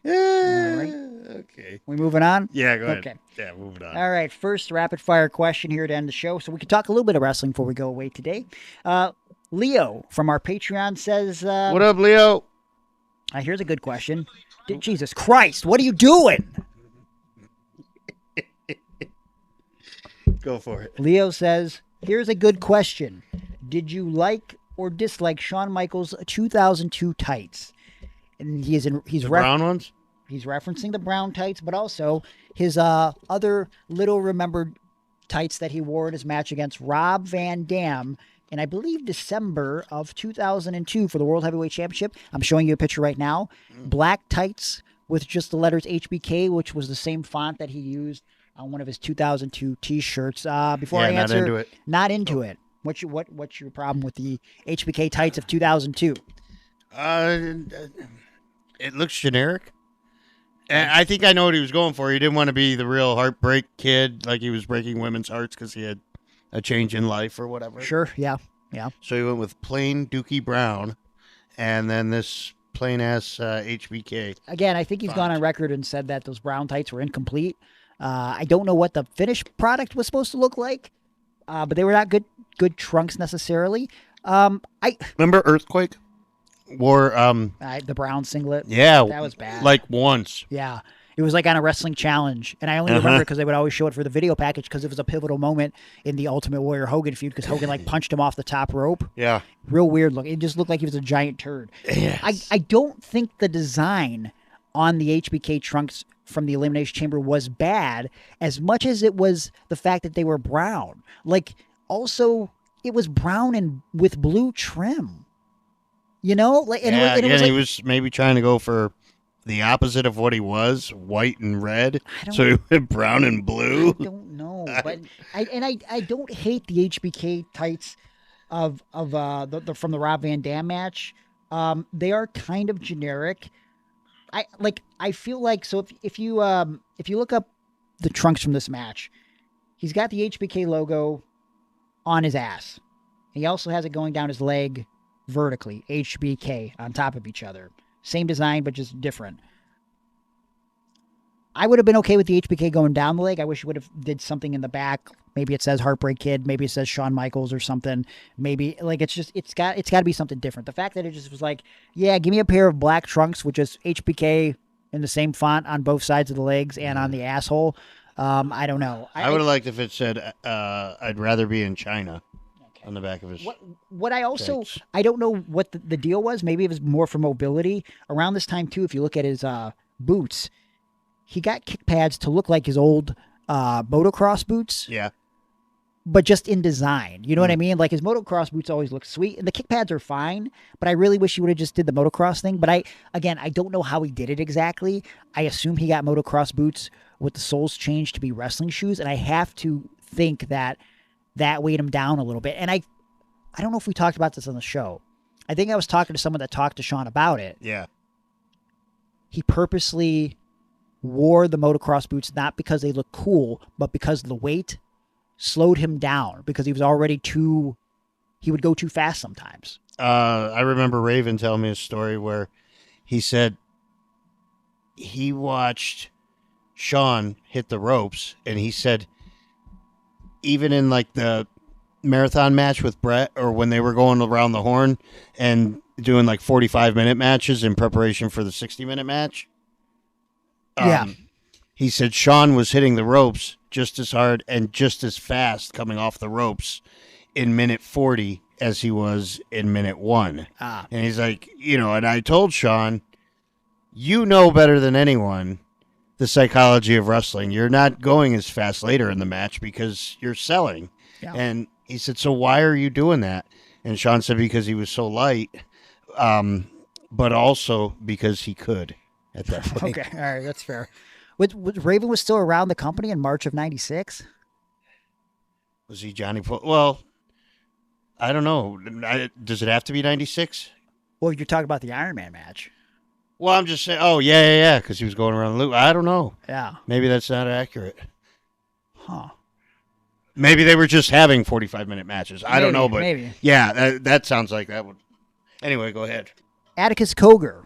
All right. Okay. We moving on? Yeah, go ahead. Okay. Yeah, moving on. All right. First rapid fire question here to end the show. So we can talk a little bit of wrestling before we go away today. Leo from our Patreon says, what up, Leo? Here's a good question. Jesus Christ, what are you doing? Go for it. Leo says, here's a good question. Did you like or dislike Shawn Michaels' 2002 tights? And he's brown ones? He's referencing the brown tights, but also his other little remembered tights that he wore in his match against Rob Van Dam in, I believe, December of 2002 for the World Heavyweight Championship. I'm showing you a picture right now. Black tights with just the letters HBK, which was the same font that he used on one of his 2002 T-shirts. Before I answer, not into it. What's your problem with the HBK tights of 2002? It looks generic. And I think I know what he was going for. He didn't want to be the real heartbreak kid, like he was breaking women's hearts because he had a change in life or whatever. Sure, yeah. So he went with plain Dookie Brown, and then this plain ass HBK. Again, I think he's gone on record and said that those brown tights were incomplete. I don't know what the finished product was supposed to look like, but they were not good trunks necessarily. I remember Earthquake wore the brown singlet. Yeah, that was bad. Like once. Yeah. It was like on a wrestling challenge. And I only remember because they would always show it for the video package because it was a pivotal moment in the Ultimate Warrior Hogan feud because Hogan like punched him off the top rope. Yeah. Real weird look. It just looked like he was a giant turd. Yes. I don't think the design on the HBK trunks from the Elimination Chamber was bad as much as it was the fact that they were brown. Like, also, it was brown and with blue trim. You know? Like, and yeah, it was like, he was maybe trying to go for the opposite of what he was, white and red. So he went brown and blue. I don't know, but I don't hate the HBK tights of from the Rob Van Dam match. They are kind of generic. I feel like, so if you look up the trunks from this match, he's got the HBK logo on his ass. He also has it going down his leg vertically, HBK on top of each other. Same design, but just different. I would have been okay with the HBK going down the leg. I wish he would have did something in the back. Maybe it says Heartbreak Kid. Maybe it says Shawn Michaels or something. Maybe like it's got to be something different. The fact that it just was like, yeah, give me a pair of black trunks with just HBK in the same font on both sides of the legs and on the asshole. I don't know. I would have liked if it said, I'd rather be in China. on the back of his. What I also tights. I don't know what the deal was. Maybe it was more for mobility. Around this time too, if you look at his boots, he got kick pads to look like his old motocross boots. Yeah. But just in design, you know what I mean? Like his motocross boots always look sweet, and the kick pads are fine. But I really wish he would have just did the motocross thing. But I don't know how he did it exactly. I assume he got motocross boots with the soles changed to be wrestling shoes, and I have to think that weighed him down a little bit. And I don't know if we talked about this on the show. I think I was talking to someone that talked to Sean about it. Yeah. He purposely wore the motocross boots not because they look cool, but because the weight slowed him down because he was already he would go too fast sometimes. I remember Raven telling me a story where he said he watched Sean hit the ropes, and he said even in like the marathon match with Brett, or when they were going around the horn and doing like 45-minute matches in preparation for the 60-minute match. He said Sean was hitting the ropes just as hard and just as fast coming off the ropes in minute 40 as he was in minute 1. And he's like, and I told Sean, you know better than anyone the psychology of wrestling. You're not going as fast later in the match because you're selling. Yeah. And he said, so why are you doing that? And Sean said, because he was so light, but also because he could at that point. Okay, all right, that's fair. Raven was still around the company in March of '96. Was he Johnny? Well, I don't know. Does it have to be 96? Well, you're talking about the Iron Man match. Well, I'm just saying. Oh, yeah, because he was going around the loop. I don't know. Yeah. Maybe that's not accurate. Huh. Maybe they were just having 45-minute matches. I don't know, but maybe. Yeah, that sounds like that would. Anyway, go ahead. Atticus Koger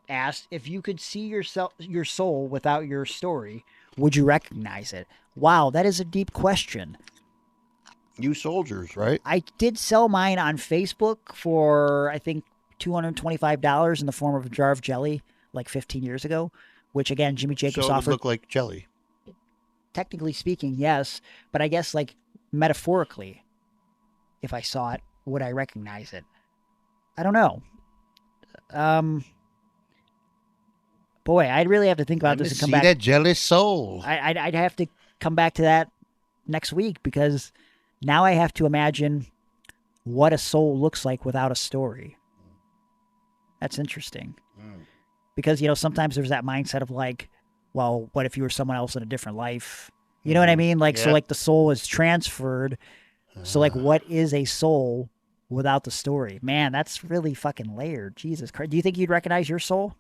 asked, if you could see your soul without your story, would you recognize it? Wow, that is a deep question. You soldiers, right? I did sell mine on Facebook for, I think, $225 in the form of a jar of jelly like 15 years ago, which, again, Jimmy Jacobs so it offered. Would look like jelly. Technically speaking, yes, but I guess, like, metaphorically, if I saw it, would I recognize it? I don't know. Boy, I'd really have to think about this and come back. See that jelly soul. I'd have to come back to that next week, because now I have to imagine what a soul looks like without a story. That's interesting. Because, sometimes there's that mindset of like, well, what if you were someone else in a different life? You know what I mean? Like, yeah. So like the soul is transferred. So like, what is a soul without the story? Man, that's really fucking layered. Jesus Christ. Do you think you'd recognize your soul?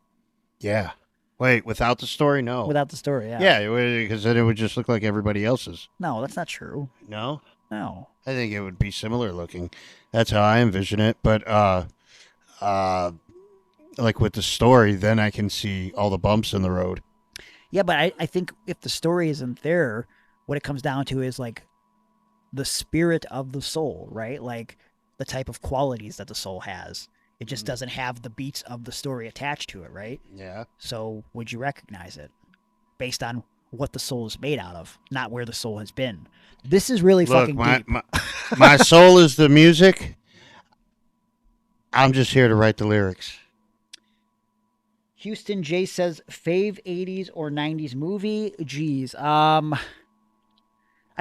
Yeah. Wait, without the story? No. Without the story, yeah. Yeah, because then it would just look like everybody else's. No, that's not true. No? No. I think it would be similar looking. That's how I envision it. But, like with the story, then I can see all the bumps in the road. Yeah, but I think if the story isn't there, what it comes down to is like the spirit of the soul, right? Like the type of qualities that the soul has. It just doesn't have the beats of the story attached to it, right? Yeah. So would you recognize it based on what the soul is made out of, not where the soul has been? This is really fucking deep. My soul is the music. I'm just here to write the lyrics. Houston J says, fave 80s or 90s movie? Jeez. I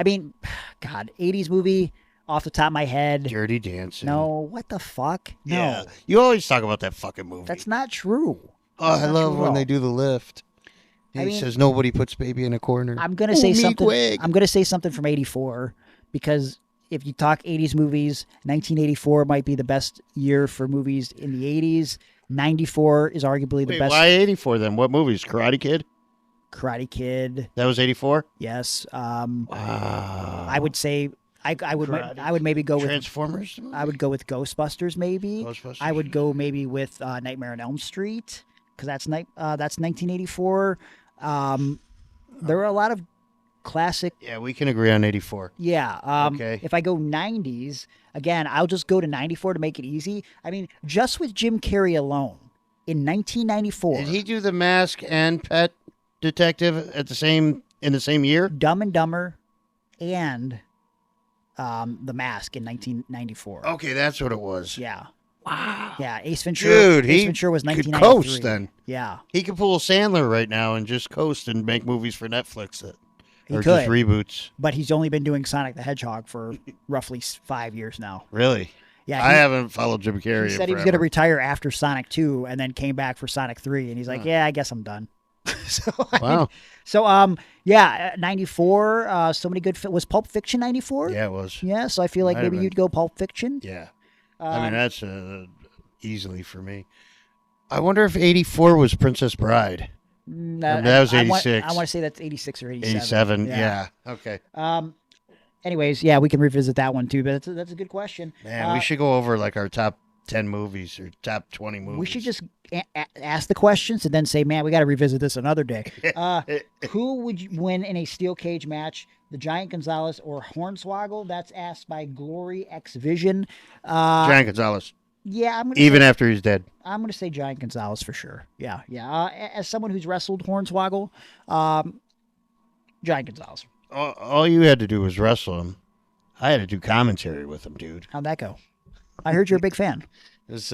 mean, God, 80s movie off the top of my head. Dirty Dancing. No, what the fuck? No. Yeah. You always talk about that fucking movie. That's not true. Oh, I love when they do the lift. He says nobody puts baby in a corner. I'm gonna say something. I'm gonna say something from '84, because if you talk '80s movies, 1984 might be the best year for movies in the '80s. '94 is arguably the best. Why '84 then? What movies? Karate Kid. Karate Kid. That was '84. Yes. Wow. I would say I would maybe go with Transformers. I would go with Ghostbusters maybe. Ghostbusters. I would go maybe with Nightmare on Elm Street, because that's 1984. There were a lot of classic. Yeah, we can agree on 84. Yeah. Okay. If I go 90s, again, I'll just go to 94 to make it easy. I mean, just with Jim Carrey alone, in 1994. Did he do The Mask and Pet Detective in the same year? Dumb and Dumber and The Mask in 1994. Okay, that's what it was. Yeah. Wow. Yeah, Ace Ventura. Dude, Ace he Ventura was could 1993. coast then. Yeah. He could pull a Sandler right now and just coast and make movies for Netflix He or could. just reboots. But he's only been doing Sonic the Hedgehog for roughly 5 years now. Really? Yeah, I haven't folled Jim Carrey. He said he was going to retire after Sonic 2 and then came back for Sonic 3. And he's like, yeah, I guess I'm done. Wow. So, yeah, 94, so many good... Was Pulp Fiction 94? Yeah, it was. Yeah, so I feel like Might have maybe been. you'd go Pulp Fiction. Yeah. I mean, that's easily for me. I wonder if 84 was Princess Bride. That was 86. I want to say that's 86 or 87. 87, yeah. Okay. Anyways, yeah, we can revisit that one too, but that's a good question. Man, we should go over like our top 10 movies or top 20 movies. We should just ask the questions and then say, man, we got to revisit this another day. Who would you win in a steel cage match, the Giant Gonzalez or Hornswoggle? That's asked by Glory X Vision. Giant Gonzalez. Yeah, even after he's dead. I'm going to say Giant Gonzalez for sure. Yeah. As someone who's wrestled Hornswoggle, Giant Gonzalez. All you had to do was wrestle him. I had to do commentary with him, dude. How'd that go? I heard you're a big fan. It was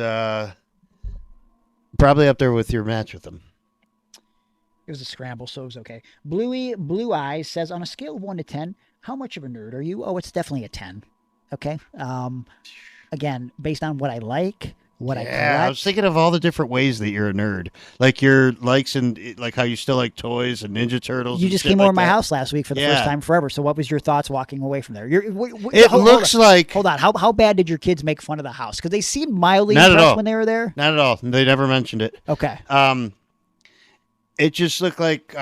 probably up there with your match with him. It was a scramble, so it was okay. Bluey Blue Eyes says, on a scale of 1 to 10, how much of a nerd are you? Oh, it's definitely a 10. Okay. Again, based on what I like, what I collect. I was thinking of all the different ways that you're a nerd. Like your likes and like how you still like toys and Ninja Turtles. You just came over my house last week for the first time forever. So what was your thoughts walking away from there? Hold on. How bad did your kids make fun of the house? Because they seemed mildly impressed when they were there. Not at all. They never mentioned it. Okay. It just looked like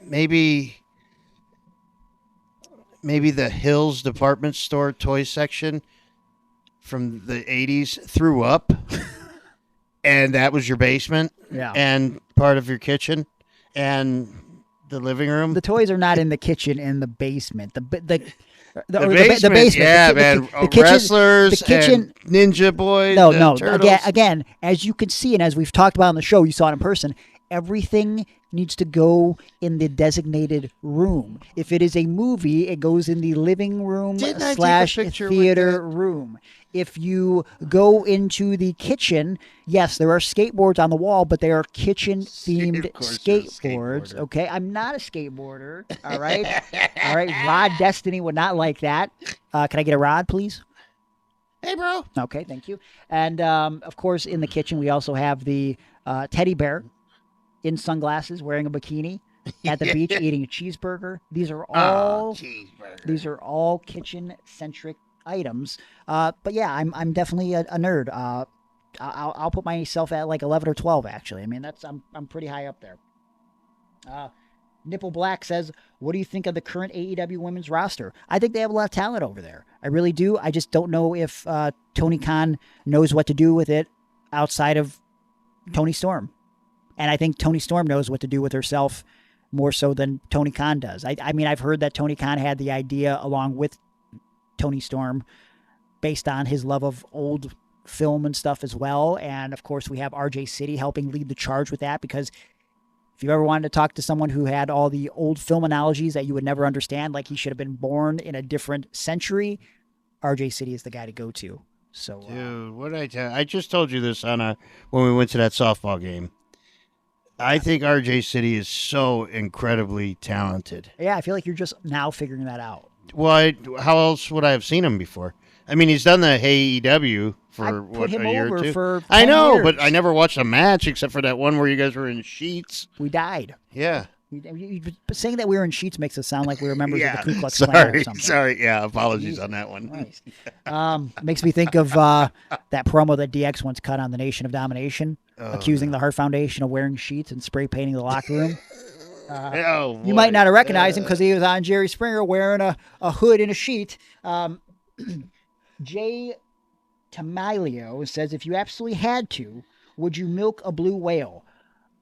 maybe the Hills department store toy section from the 80s threw up, and that was your basement, and part of your kitchen, and the living room. The toys are not in the kitchen, in the basement. The basement, yeah, man. The kitchen, wrestlers, the kitchen, and Ninja Boys. No. Turtles. Again, as you could see, and as we've talked about on the show, you saw it in person. Everything needs to go in the designated room. If it is a movie, it goes in the living room / theater room. If you go into the kitchen, yes, there are skateboards on the wall, but they are kitchen-themed skateboards. Okay, I'm not a skateboarder. All right, all right. Rod Destiny would not like that. Can I get a rod, please? Hey, bro. Okay, thank you. And of course, in the kitchen, we also have the teddy bear in sunglasses, wearing a bikini at the beach, eating a cheeseburger. These are all kitchen-centric items. But yeah, I'm definitely a nerd. I'll put myself at like 11 or 12 actually. I mean, I'm pretty high up there. Nipple Black says, what do you think of the current AEW women's roster? I think they have a lot of talent over there. I really do. I just don't know if Tony Khan knows what to do with it outside of Tony Storm. And I think Tony Storm knows what to do with herself more so than Tony Khan does. I mean, I've heard that Tony Khan had the idea along with Tony Storm based on his love of old film and stuff as well. And of course, we have RJ City helping lead the charge with that, because if you ever wanted to talk to someone who had all the old film analogies that you would never understand, like he should have been born in a different century, RJ City is the guy to go to. So, dude, what did I tell you? I just told you this on when we went to that softball game. I think RJ City is so incredibly talented. Yeah, I feel like you're just now figuring that out. Well, how else would I have seen him before? I mean, he's done the AEW for a year or two. I know, but I never watched a match except for that one where you guys were in sheets. We died. Yeah. Saying that we were in sheets makes it sound like we were members of the Ku Klux Klan or something. Sorry, yeah, apologies on that one. Nice. Makes me think of that promo that DX once cut on the Nation of Domination, accusing the Hart Foundation of wearing sheets and spray painting the locker room. You might not have recognized him because he was on Jerry Springer wearing a hood and a sheet. Jay Tamalio says, if you absolutely had to, would you milk a blue whale?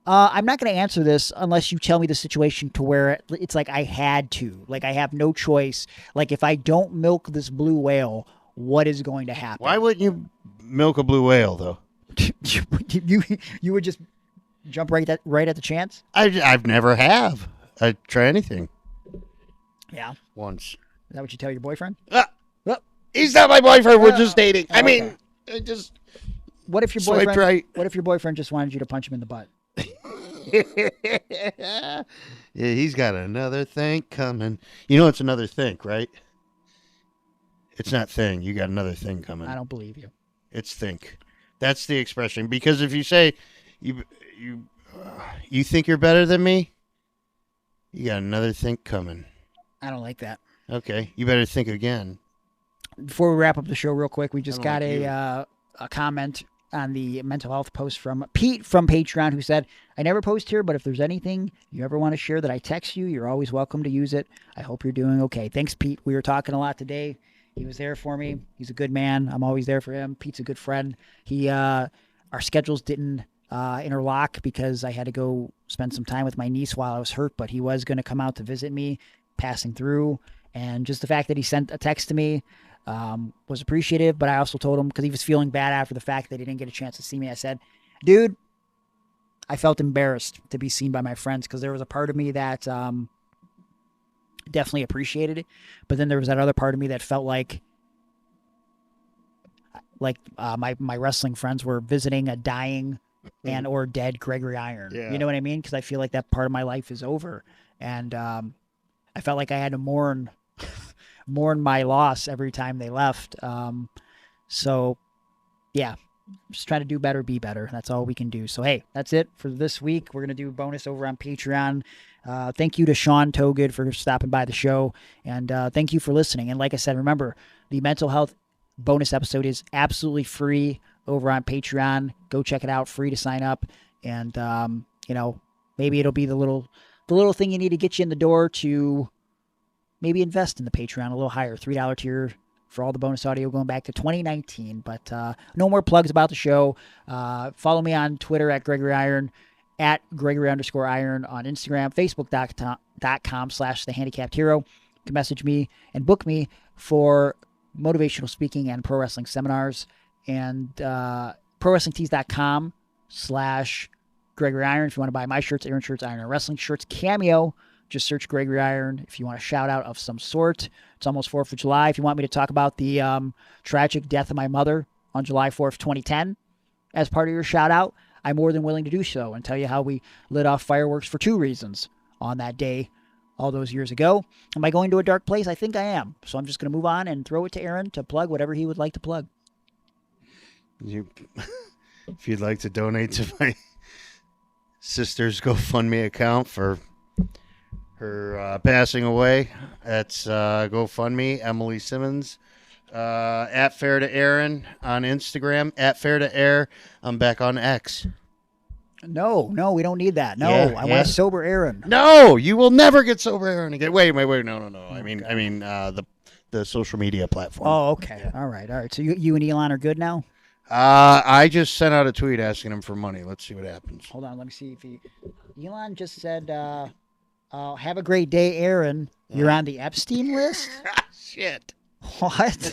I'm not going to answer this unless you tell me the situation to where it's like I had to. Like I have no choice. Like if I don't milk this blue whale, what is going to happen? Why wouldn't you milk a blue whale, though? you would just jump right at the chance? I've never have. I'd try anything. Yeah. Once. Is that what you tell your boyfriend? He's not my boyfriend. We're just dating. I mean, just. What if your boyfriend? Right. What if your boyfriend just wanted you to punch him in the butt? Yeah, he's got another thing coming. You know, it's another thing, right? It's not thing. You got another thing coming. I don't believe you. It's think. That's the expression. Because if you say you think you're better than me, you got another thing coming. I don't like that. Okay, you better think again. Before we wrap up the show real quick, we just got a comment on the mental health post from Pete from Patreon, who said, I never post here, but if there's anything you ever want to share that I text you, you're always welcome to use it. I hope you're doing okay. Thanks, Pete. We were talking a lot today. He was there for me. He's a good man. I'm always there for him. Pete's a good friend. Our schedules didn't interlock because I had to go spend some time with my niece while I was hurt, but he was going to come out to visit me, passing through. And just the fact that he sent a text to me was appreciative, but I also told him, because he was feeling bad after the fact that he didn't get a chance to see me, I said, dude, I felt embarrassed to be seen by my friends, because there was a part of me that definitely appreciated it, but then there was that other part of me that felt like my wrestling friends were visiting a dying and or dead Gregory Iron. Yeah. You know what I mean? Because I feel like that part of my life is over, and I felt like I had to mourn my loss every time they left. So yeah, just trying to do better, be better. That's all we can do. So, hey, that's it for this week. We're going to do a bonus over on Patreon. Thank you to Sean Towgood for stopping by the show. And thank you for listening. And like I said, remember, the mental health bonus episode is absolutely free over on Patreon. Go check it out. Free to sign up. And, maybe it'll be the little thing you need to get you in the door to maybe invest in the Patreon a little higher, $3 tier for all the bonus audio going back to 2019. But no more plugs about the show. Follow me on Twitter at Gregory Iron, at Gregory_Iron on Instagram, Facebook.com/TheHandicappedHero. You can message me and book me for motivational speaking and pro wrestling seminars, and ProWrestlingTees.com/Gregory Iron if you want to buy my shirts, Iron shirts, Iron Wrestling shirts, Cameo. Just search Gregory Iron if you want a shout out of some sort. It's almost 4th of July. If you want me to talk about the tragic death of my mother on July 4th, 2010, as part of your shout out, I'm more than willing to do so and tell you how we lit off fireworks for 2 reasons on that day all those years ago. Am I going to a dark place? I think I am. So I'm just going to move on and throw it to Aaron to plug whatever he would like to plug. If you'd like to donate to my sister's GoFundMe account for her passing away, that's GoFundMe, Emily Simmons, at Fair to Aaron on Instagram, at Fair to Air. I'm back on X. No, we don't need that. No, I want a sober Aaron. No, you will never get sober Aaron again. Wait, no. I mean, the social media platform. Oh, okay. All right. So you and Elon are good now? I just sent out a tweet asking him for money. Let's see what happens. Hold on, let me see if Elon just said, have a great day, Aaron. You're on the Epstein list? Shit. What?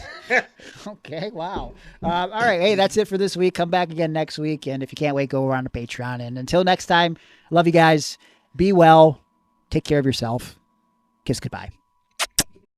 Okay, wow. All right, hey, that's it for this week. Come back again next week, and if you can't wait, go around to Patreon. And until next time, love you guys. Be well. Take care of yourself. Kiss goodbye.